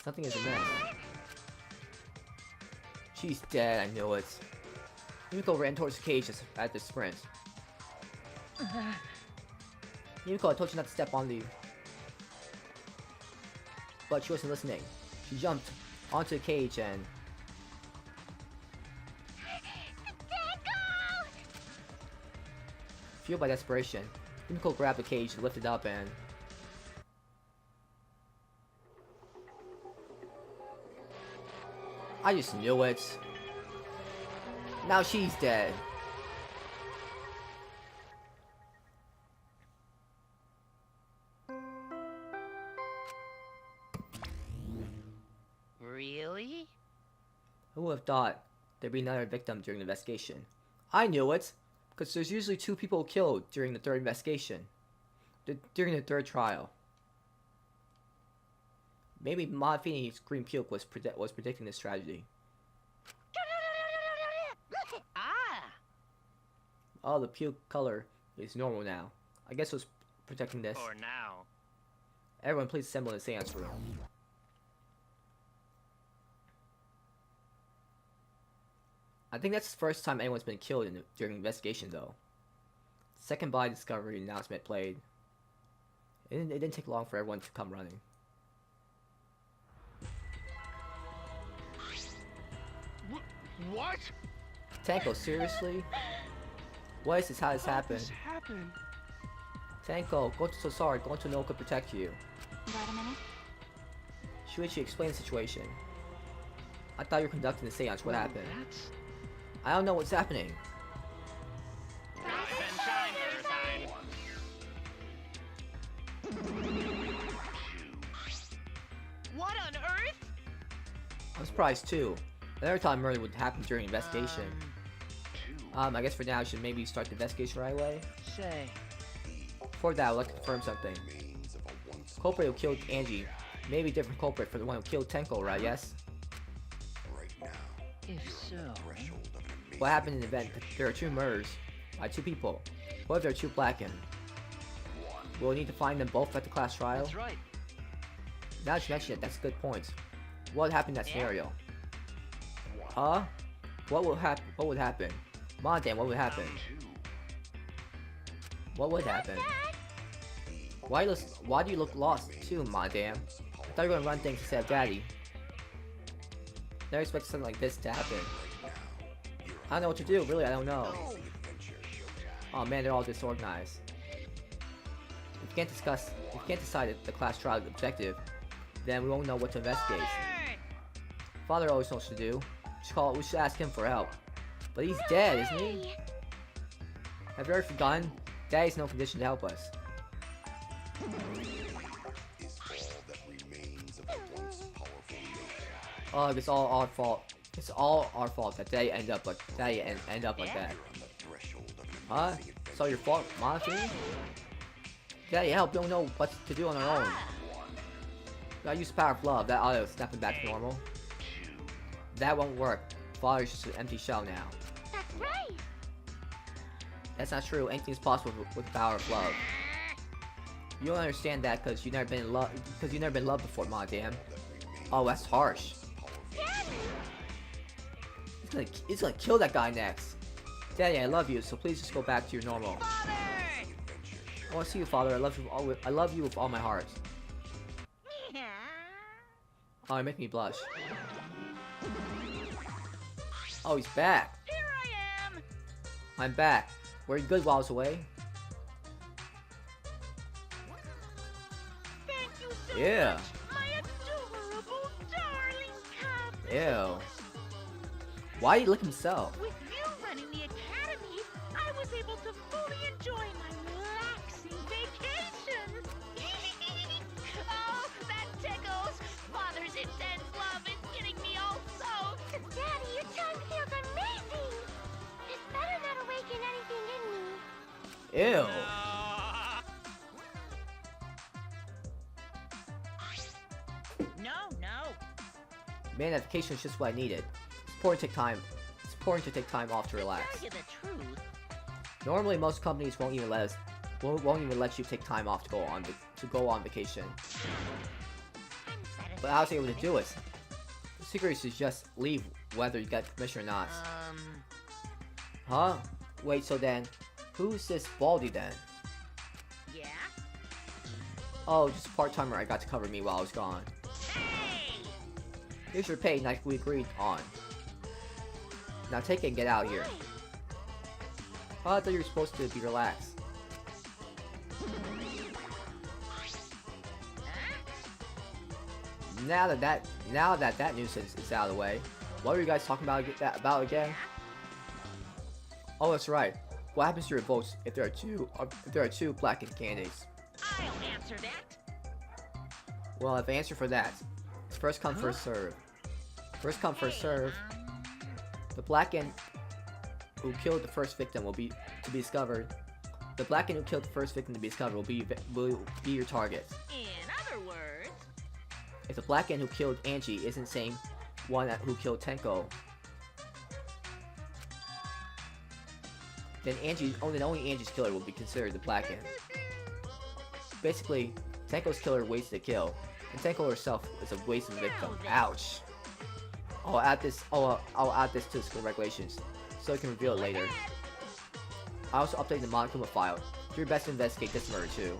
Something is amiss. She's dead, I know it. Yumiko ran towards the cage at the sprint. Yumiko, I told you not to step on the... But she wasn't listening. She jumped onto the cage and... Fueled by desperation, Yumiko grabbed the cage, lifted up, and... I just knew it. Now she's dead. Really? Who would have thought there'd be another victim during the investigation? I knew it, because there's usually 2 people killed during the 3rd investigation. During the 3rd trial. Maybe Monfini's green puke was predicting this tragedy. Ah! Oh, the puke color is normal now. I guess it was protecting this. For now. Everyone please assemble in the seance room. I think that's the first time anyone's been killed during the investigation, though. Second body discovery announcement played. It didn't take long for everyone to come running. What? Tenko, seriously? What is this? How this happened? happened? Tenko, go to Sosari, go to Noka protect you. Wait a minute. Shuichi, explain the situation. I thought you were conducting the seance. What happened? That's... I don't know what's happening. I've been trying to resign. What on earth? I'm surprised too. I never thought murder would happen during investigation. I guess for now I should maybe start the investigation right away. Say. Before that, I would like to confirm something. Culprit who killed Angie may be a different culprit for the one who killed Tenko, right? Yes? If so... What happened in the event? There are 2 murders by 2 people. What if there are 2 blackened? We'll need to find them both at the class trial. That's right. Now that you mention it, that's a good point. What would happen in that scenario? Huh? What would happen? What would happen? Damn, what would happen? What would happen? Why do you look lost too, Damn? I thought you were gonna run things instead of Daddy. Never expected something like this to happen. I don't know what to do, really, I don't know. Oh man, they're all disorganized. If we can't decide the class trial objective, then we won't know what to investigate. Father always knows what to do. We should ask him for help. But he's dead, isn't he? Have you already forgotten? Daddy's no condition to help us. Oh, it's all our fault. It's all our fault that Daddy end up like that. Huh? It's all your fault, Monty? Daddy, help! We don't know what to do on our own. Gotta use the power of love. That ought to snap him back to normal. That won't work. Father's just an empty shell now. That's right. That's not true. Anything's possible with the power of love. You don't understand that because you've never been in love. Because you've never been loved before, Mom. Damn. Oh, that's harsh. He's gonna kill that guy next. Daddy, I love you, so please just go back to your normal. I want to see you, Father. I love you with all my heart. Oh, you make me blush. Oh, he's back. Here I am. I'm back. Were you good while I was away? Thank you so Yeah. much, my adorable darling cub. Ew. Why did he lick himself? With you running the academy, I was able to fully enjoy my relaxing vacation. Oh, that tickles. Father's intense love is getting me all soaked. Daddy, your tongue feels amazing. It's better not awaken anything in me. Ew. No. Man, that vacation is just what I needed. It's important to take time. It's important to take time off to relax. Tell you the truth. Normally, most companies won't even let you take time off to go on vacation. But I was able to do it. The secret is to just leave whether you get permission or not. Huh? Wait, so then, who's this Baldy then? Yeah? Oh, just a part-timer I got to cover me while I was gone. Hey! Here's your pay like we agreed on. Now take it and get out of here. Oh, I thought you were supposed to be relaxed. Now that that nuisance is out of the way, what were you guys talking about again? Oh, that's right. What happens to your votes if there are two blackened candidates? I'll answer that. Well, if I answer for that, it's first come first serve. First come first serve. The blackened who killed the first victim will be discovered. The blackened who killed the first victim to be discovered will be your target. In other words, If the blackened who killed Angie isn't the same one who killed Tenko, then only Angie's killer will be considered the blackened. Basically, Tenko's killer wasted a kill, and Tenko herself is a wasted victim. Ouch. I'll add this to the school regulations, so I can reveal it later. I also updated the Monokuma file. Do your best to investigate this murder too.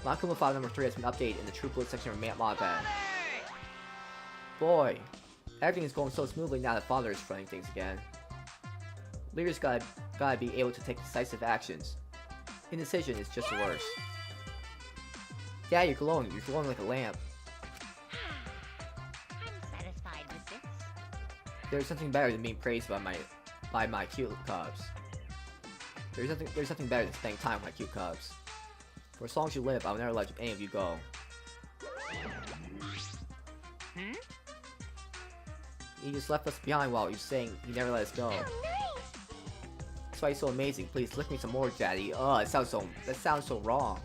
Monokuma file number 3 has been updated in the True Blood section of Modpad. Boy, everything is going so smoothly now that Father is running things again. Leaders gotta be able to take decisive actions. Indecision is just the worst. Yeah, you're glowing like a lamp. I'm satisfied with this. There's something better than being praised by my cute cubs. There's something better than spending time with my cute cubs. For as long as you live, I'll never let any of you go. He just left us behind while he was saying he never let us go. That's why he's so amazing. Please lick me some more, Daddy. That sounds so wrong.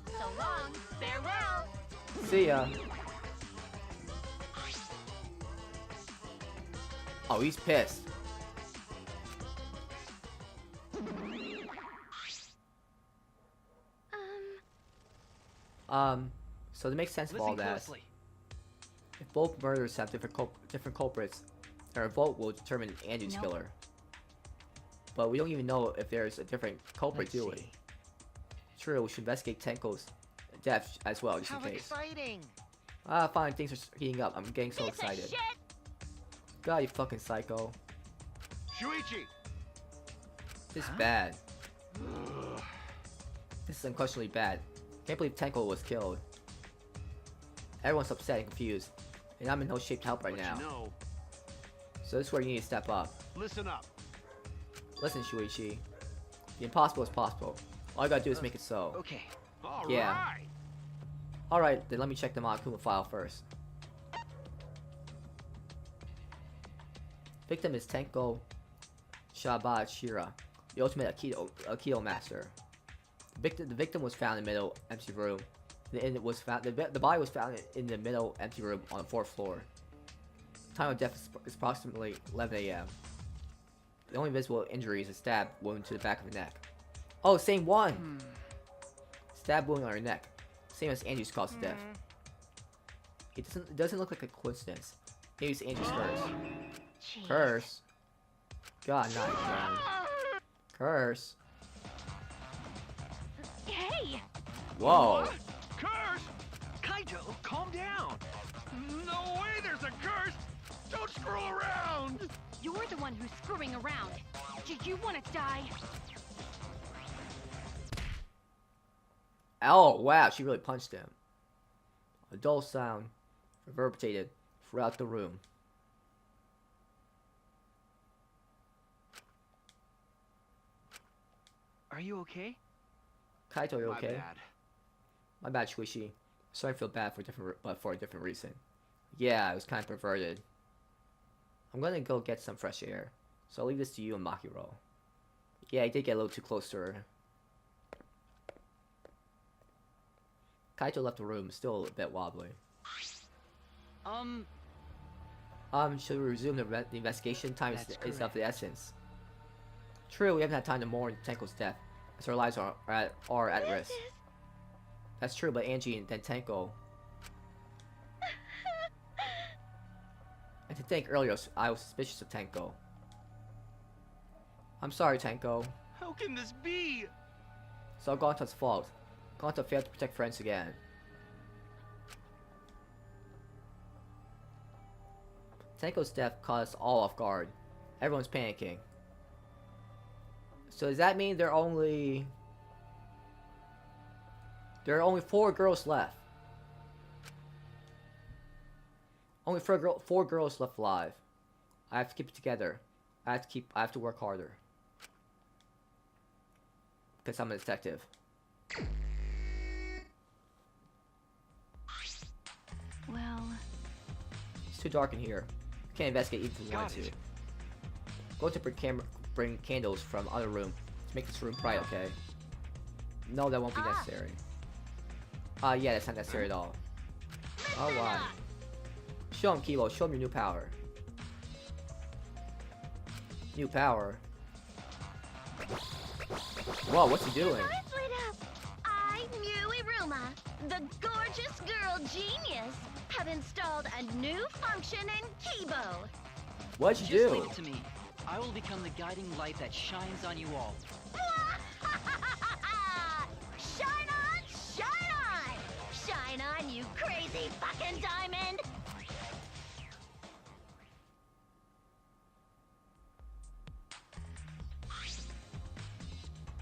So long. Farewell. See ya. Oh, he's pissed. So to make sense of all that, if both murders have different culprits, our vote will determine Angie's killer. But we don't even know if there's a different culprit, do we? True, we should investigate Tenko's death as well, just in case. Exciting! Finally things are heating up. I'm getting so excited. God, you fucking psycho. Shuichi! This is bad. This is unquestionably bad. Can't believe Tenko was killed. Everyone's upset and confused, and I'm in no shape to help right But now. you know, So this is where you need to step up. listen up. Listen, Shuichi. The impossible is possible. All you gotta do is make it so. Okay. All Yeah. right. Alright, then let me check the Monokuma file first. Victim is Tenko Shabashira, the ultimate Aikido master. The victim was found in the middle empty room. And it was found. The body was found in the middle empty room on the 4th floor. Time of death is approximately 11 a.m. The only visible injury is a stab wound to the back of the neck. Oh, same one. Stab wound on her neck, same as Angie's cause of death. It doesn't look like a coincidence. Maybe it's Angie's curse. Jeez. Curse. God, not again. Curse. Hey! Whoa. What? Curse? Kaito, calm down. No way there's a curse! Don't screw around! You're the one who's screwing around. Did you want to die? Oh, wow, she really punched him. A dull sound reverberated throughout the room. Are you okay? Kaito, you My okay? bad. My bad, Squishy. Sorry, I feel bad for a different reason. Yeah, it was kind of perverted. I'm gonna go get some fresh air, so I'll leave this to you and Makiro. Yeah, I did get a little too close to her. Kaito left the room, still a bit wobbly. Should we resume the investigation? Time is of the essence. True, we haven't had time to mourn Tenko's death, as our lives are at risk. That's true, but Angie and then Tenko. And to think earlier, I was suspicious of Tenko. I'm sorry, Tenko. How can this be? It's all Gonta's fault. Gonta failed to protect friends again. Tenko's death caught us all off guard. Everyone's panicking. So does that mean there are only 4 girls left? Only 4 girls left alive. I have to keep it together. I have to work harder. Because I'm a detective. Well, It's too dark in here. We can't investigate even if we want to. Go to bring candles from other room to make this room bright, okay? No, that won't be necessary. Yeah, that's not necessary at all. Oh, why? Show him, Kibo. Show him your new power. New power? Whoa, what's he doing? Lights lit up. I, Muiruma, the gorgeous girl genius, have installed a new function in Kibo. What'd you Just do? leave it to me. I will become the guiding light that shines on you all. Shine on, shine on! Shine on, you crazy fucking diamond!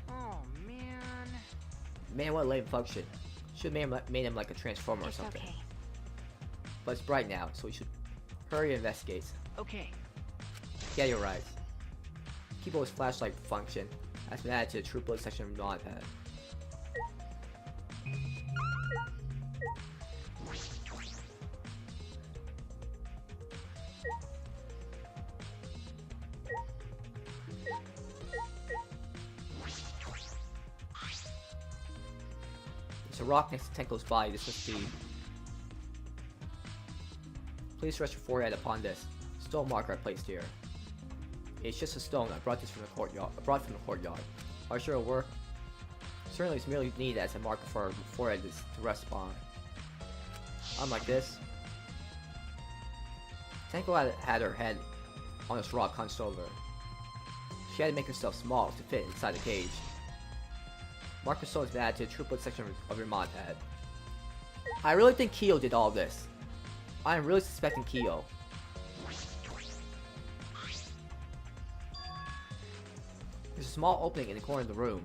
Oh, man. Man, what a lame function. Should have made him like a transformer or It's something. okay. But it's bright now, so we should hurry and investigate. Okay. Yeah, you're right. Kibo's flashlight function has been added to the True Blood section of Nodpad. There's a rock next to Tenko's body. This must be. Please rest your forehead upon this stone marker I placed here. It's just a stone. I brought this from the courtyard. Are you sure it'll work? Certainly, it's merely needed as a marker for her forehead to rest upon. Unlike this, Tenko had her head on this rock hunched over. She had to make herself small to fit inside the cage. Marker stone has been added to the triplet section of your mod pad. I really think Kyo did all this. I am really suspecting Kyo. There's a small opening in the corner of the room.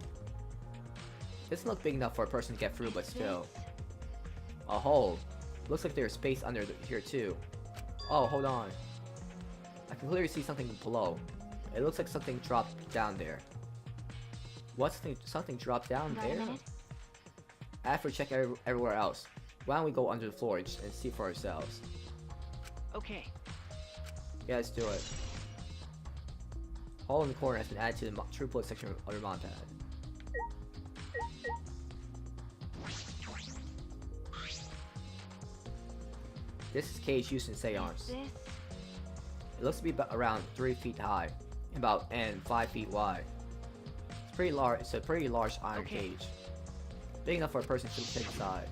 Doesn't look big enough for a person to get through, but still. A hole. Looks like there's space under here too. Oh, hold on. I can clearly see something below. It looks like something dropped down there. What's something dropped down there? After check everywhere else, why don't we go under the floor and see for ourselves? Okay. Yeah, let's do it. Hole in the corner has been added to the true blood section of your mod pad. This is cage used in seance. It looks to be around 3 feet high, and 5 feet wide. It's pretty large. It's a pretty large iron cage, big enough for a person to fit inside.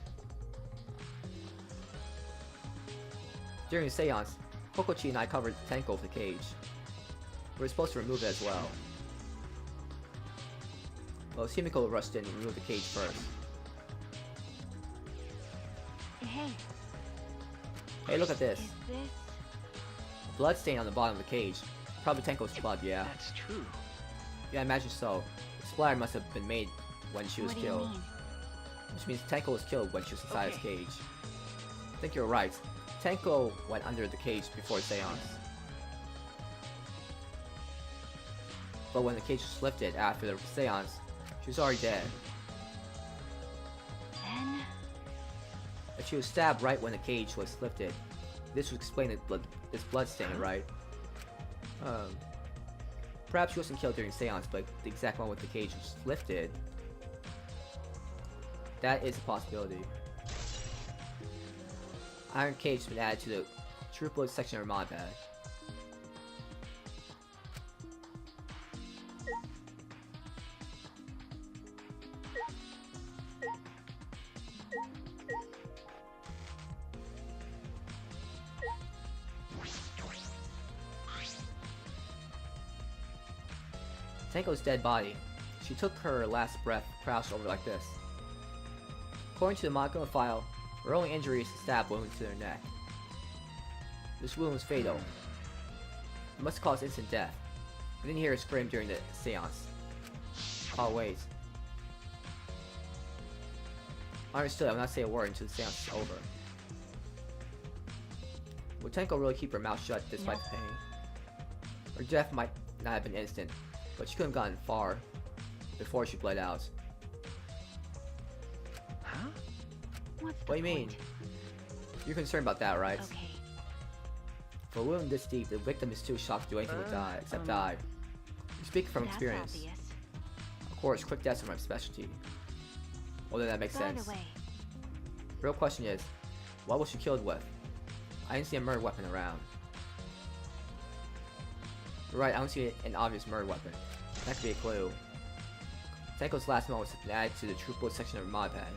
During the seance, Kokochi and I covered Tenko with the cage. We were supposed to remove it as well. Well, Himiko rushed in and removed the cage first. Hey, look at this. A blood stain on the bottom of the cage. Probably Tenko's blood, yeah. That's true. Yeah, I imagine so. The splatter must have been made when she was killed. Which means Tenko was killed when she was inside his cage. I think you're right. Tenko went under the cage before seance. But when the cage was lifted after the seance, she was already dead. If she was stabbed right when the cage was lifted, this would explain this blood stain, right? Perhaps she wasn't killed during seance, but the exact moment the cage was lifted. That is a possibility. Iron cage has been added to the true blood section of her mod pad. Tenko's dead body. She took her last breath crouched over like this. According to the Makima file, her only injury is a stab wound to her neck. This wound was fatal. It must have caused instant death. I didn't hear her scream during the seance. Oh wait. Understood, I will not say a word until the seance is over. Would Tenko really keep her mouth shut despite the pain? Her death might not have been instant, but she couldn't have gotten far before she bled out. Huh? What do you mean? You're concerned about that, right? Okay. For a wound this deep, the victim is too shocked to do anything except die. You speak from experience. Obvious. Of course, quick deaths are my specialty. Well, then that makes sense. Away. The real question is, what was she killed with? I didn't see a murder weapon around. You're right, I don't see an obvious murder weapon. That could be a clue. Tenko's last moment was added to the true blood section of her mod pad.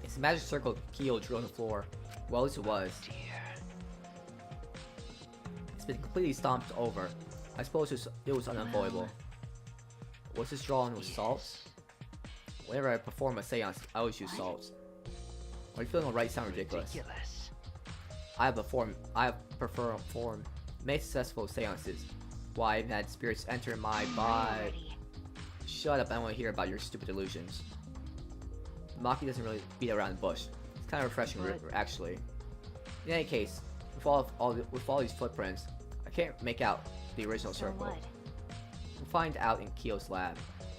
It's a magic circle keel drilled on the floor. Well, at least it was. It's been completely stomped over. I suppose it was unavoidable. Was this drawn with salt? Whenever I perform a seance, I always use salt. Are you feeling alright? Sound ridiculous. I have performed many successful seances. Why I've had spirits enter my body. Shut up, I don't want to hear about your stupid delusions. Maki doesn't really beat around the bush. It's kind of refreshing, actually. In any case, with all these footprints, I can't make out the original circle. We'll find out in Kyo's lab.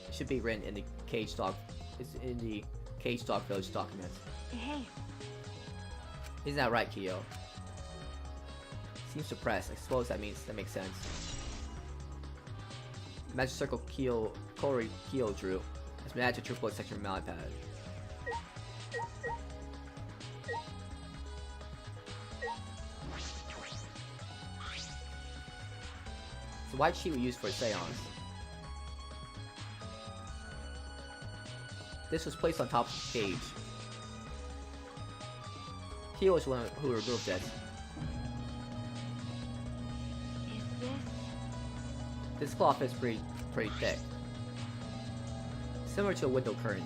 It should be written in the Cage Dog. It's in the Cage Dog Village documents. Hey. Isn't that right, Kyo? Seems suppressed. I suppose that makes sense. Magic Circle Kyo drew has been added to True Blood section of Mallet Pad. The white sheet we used for a seance. This was placed on top of the cage. Kyo was the one who removed it. Is this? This cloth is pretty thick. Similar to a window curtain,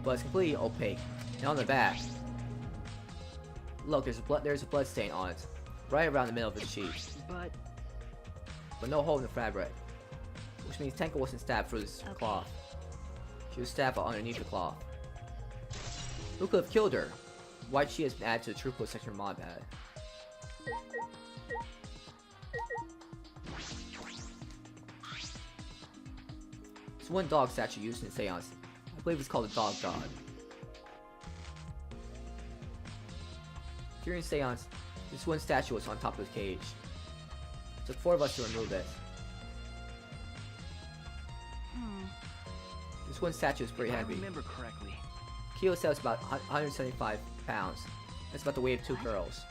but it's completely opaque. And on the back, look, there's a blood stain on it, right around the middle of the sheet. But no hole in the fabric, which means Tenko wasn't stabbed through this cloth. She was stabbed underneath the cloth. Who could have killed her? Why she has been added to the true police section mod pad. There's one dog statue used in Seance. I believe it's called the Dog God. During Seance, this one statue was on top of the cage. It took 4 of us to remove it. This one statue is pretty heavy. If I remember correctly. Kyo said it's about 175 pounds. That's about the weight of 2 girls.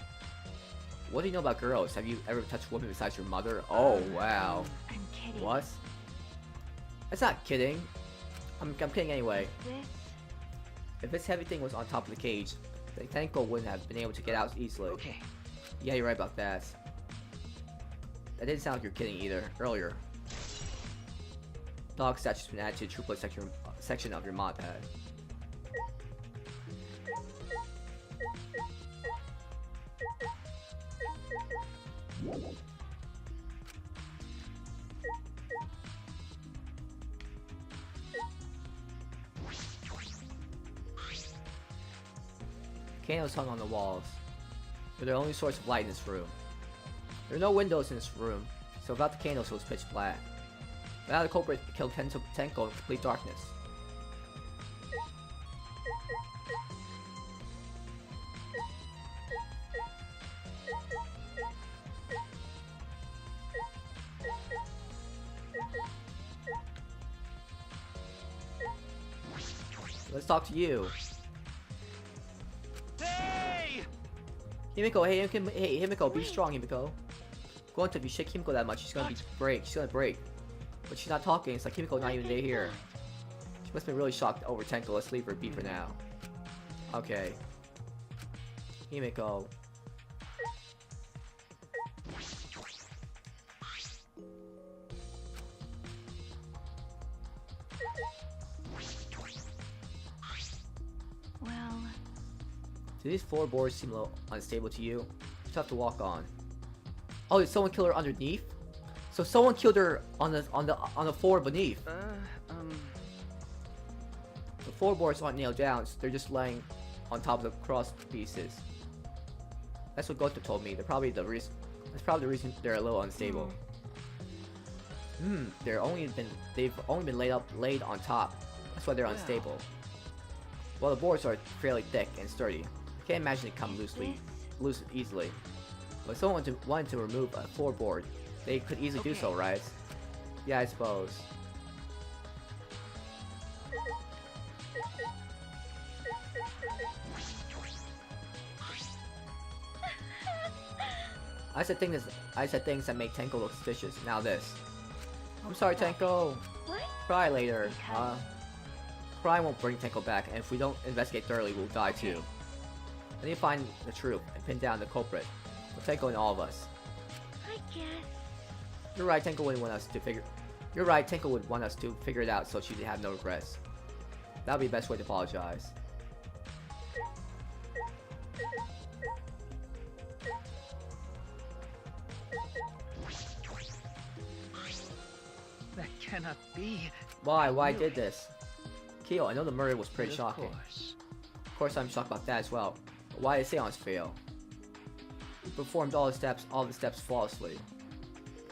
What do you know about girls? Have you ever touched a woman besides your mother? Oh wow. I'm kidding. What? That's not kidding. I'm kidding anyway. This? If this heavy thing was on top of the cage, then Tenko wouldn't have been able to get out easily. Okay. Yeah, you're right about that. That didn't sound like you're kidding either, earlier. Dog statue's been added to the true section of your mod pad. Candles hung on the walls. They're the only source of light in this room. There are no windows in this room, so without the candles it was pitch black. Without the culprit killed Tenko in complete darkness. Let's talk to you. Hey! Himiko, hey Himiko, be strong, Himiko. Go on, if you shake Himiko that much, she's gonna break. She's gonna break. But she's not talking. It's like Himiko not even here. She must have been really shocked over Tenko. Let's leave her be for now. Okay. Himiko. Well, Do these floorboards seem a little unstable to you? It's tough to walk on. Oh, did someone kill her underneath? So someone killed her on the floor beneath. The floorboards aren't nailed down, so they're just laying on top of the cross pieces. That's what Goto told me. That's probably the reason they're a little unstable. They've only been laid on top. That's why they're unstable. Well, the boards are fairly thick and sturdy. I can't imagine they come loose easily. But if someone wanted to remove a floorboard, they could easily do so, right? Yeah, I suppose. I said things that make Tenko look suspicious. Now this. I'm sorry, Tenko. What? Cry later. Cry won't bring Tenko back, and if we don't investigate thoroughly, we'll die too. I need to find the truth and pin down the culprit. For Tenko and all of us. I guess. You're right, Tenko would want us to figure. You're right, Tenko would want us to figure it out so she'd have no regrets. That would be the best way to apologize. That cannot be. Why? Why did this? Kyo, I know the murder was pretty Of shocking. course. Of course, I'm shocked about that as well. But why did Seance fail? We performed all the steps flawlessly.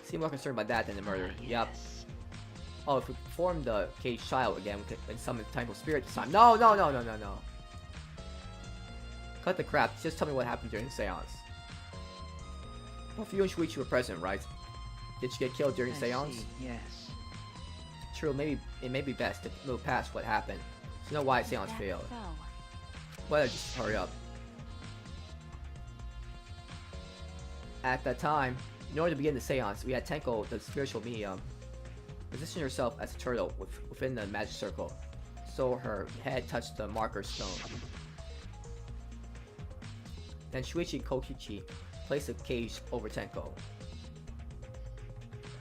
Seem more concerned by that than the murder. Yep. Oh, if we perform the cage child again, we could summon the Temple Spirit this time. No. Cut the crap. Just tell me what happened during the seance. Well, if you and Shuichi were present, right? Did she get killed during the seance? See, yes. True, it may be best to move past what happened, to know why seance failed. So, Well, just hurry up. At that time, in order to begin the seance, we had Tenko, the spiritual medium, position herself as a turtle within the magic circle, so her head touched the marker stone. Then Shuichi and Kokichi place a cage over Tenko.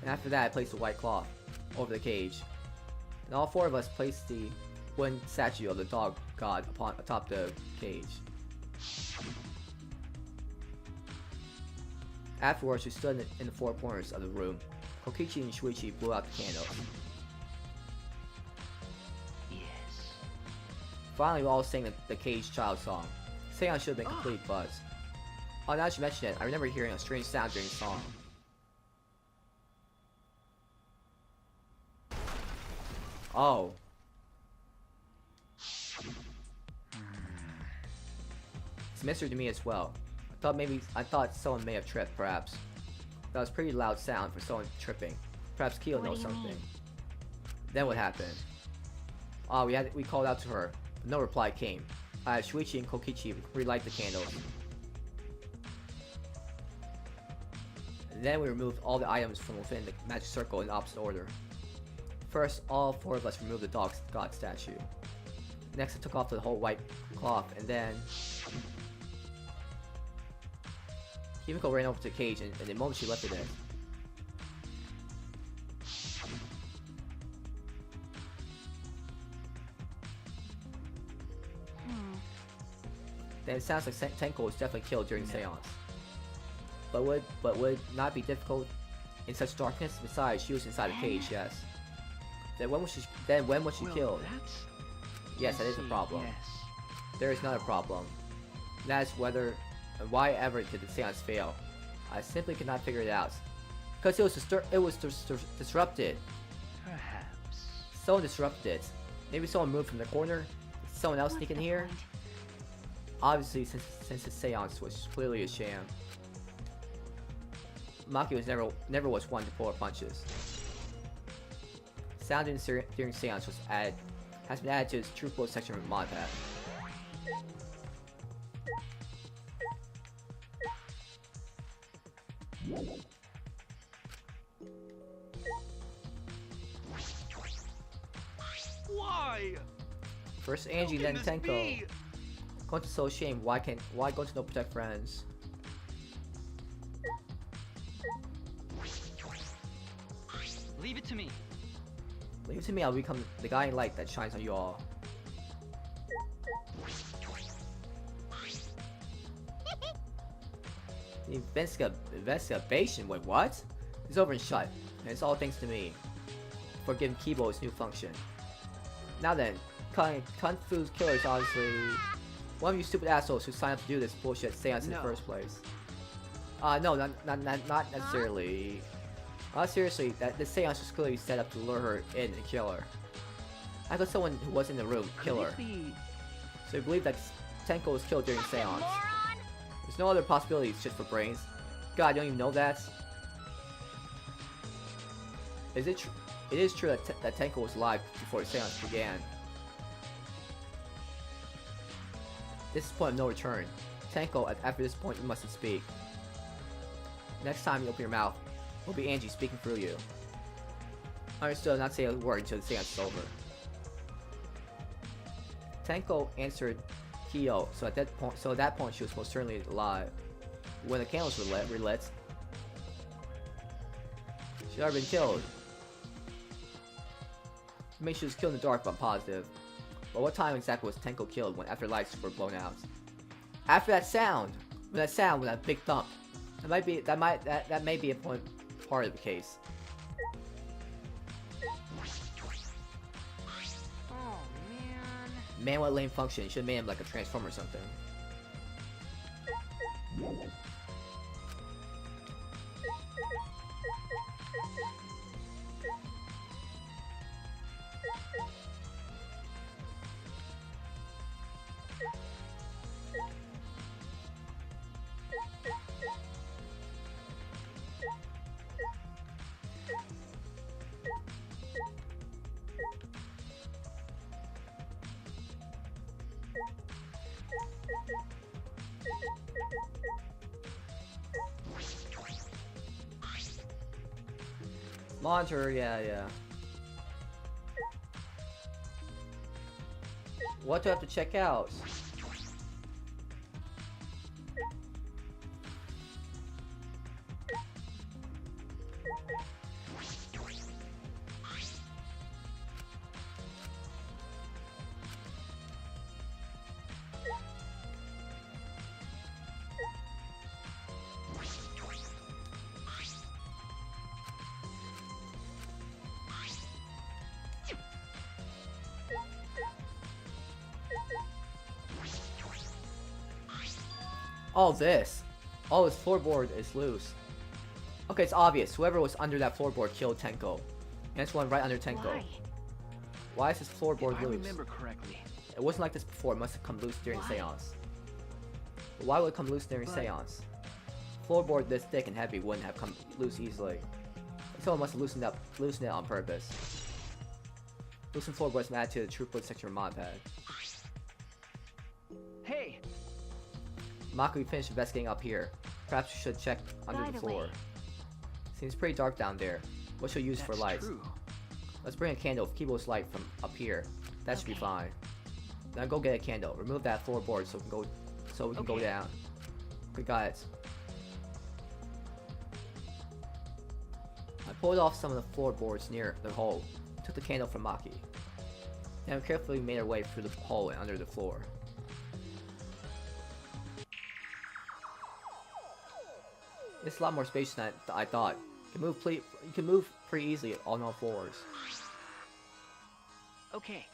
And after that, I placed a white cloth over the cage. And all four of us placed the wooden statue of the dog god atop the cage. Afterwards, we stood in the four corners of the room. Kokichi and Shuichi blew out the candles. Yes. Finally, we all sang the cage child song. Seance should have been complete, but... Oh, now that you mention it, I remember hearing a strange sound during the song. Oh. It's a mystery to me as well. I thought someone may have tripped, perhaps. That was a pretty loud sound for someone tripping. Perhaps Kyo knows something. Then what happened? Oh, we called out to her, but no reply came. I had Shuichi and Kokichi relight the candles. Then we removed all the items from within the magic circle in opposite order. First, all four of us removed the dog god statue. Next, I took off the whole white cloth, and then... Himiko ran over to the cage, and the moment she left it there. Then it sounds like Tenko was definitely killed during the seance. But would it not be difficult in such darkness? Besides, she was inside the cage, yes. Then when was she killed? Yes, that is a problem. Yes. There is not a problem. That is whether and why ever did the seance fail. I simply could not figure it out. Because it was disrupted. Perhaps. Someone disrupted it. Maybe someone moved from the corner. Did someone else sneak in here? Obviously, since the seance was clearly a sham. Maki was never was one to pull her punches. Sound during seance has been added to its true quote section of mod pack. Why? First Angie, then Tenko. Going to so shame. Why going to no protect friends? Leave it to me. Leave it to me. I'll become the guiding light that shines on you all. The investigation? Wait, what? It's over and shut, and it's all thanks to me for giving Kibo its new function. Now then, Kung Fu's killer is obviously one of you stupid assholes who signed up to do this bullshit seance in the first place. No, not necessarily. Seriously, this seance was clearly set up to lure her in and kill her. I got someone who was in the room kill her. So you believe that Tenko was killed during the seance. There's no other possibilities just for brains. God, you don't even know that? It is true that Tenko was alive before the seance began. This is point of no return. Tenko, after this point, you mustn't speak. Next time you open your mouth, it will be Angie speaking through you. Understood, not say a word until the seance is over. Tenko answered Kyo, so at that point she was most certainly alive. When the candles were lit, she'd already been killed. I mean, she was killed in the dark, but I'm positive. But what time exactly was Tenko killed when after lights were blown out? After that sound! When that big thump. That may be a part of the case. Oh, man. Man, what lame function. You should have made him like a transformer or something. Monitor, yeah. What do I have to check out? Oh, this. Oh, this floorboard is loose. Okay, it's obvious. Whoever was under that floorboard killed Tenko. And it's one right under Tenko. Why? Why is this floorboard If I loose? remember correctly, It wasn't like this before. It must have come loose during Why? Seance. But why would it come loose during But- Seance? Floorboard this thick and heavy wouldn't have come loose easily. Someone must have loosened it on purpose. Loosen floorboards added to the throughput section of mod pad. hey, Maki, we finished investigating up here. Perhaps we should check under Right the floor. away. Seems pretty dark down there. What should we use for that's lights? true. Let's bring a candle. Keep us light from up here. That should be Okay. fine. Now go get a candle. Remove that floorboard so we can go Okay. down. Good, got it. I pulled off some of the floorboards near the hole. Took the candle from Maki. Then we carefully made our way through the hole and under the floor. It's a lot more spacious than I thought. You can move pretty easily on all floors. Okay.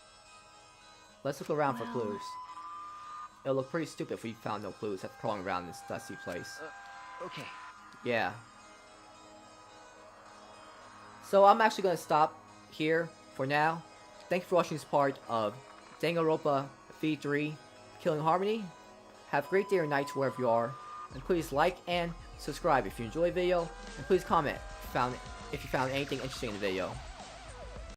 Let's look around for clues. It'll look pretty stupid if we found no clues after crawling around this dusty place. Okay. Yeah. So I'm actually gonna stop here for now. Thank you for watching this part of Danganronpa V3 Killing Harmony. Have a great day or night wherever you are. And please like and subscribe if you enjoyed the video. And please comment if you found anything interesting in the video.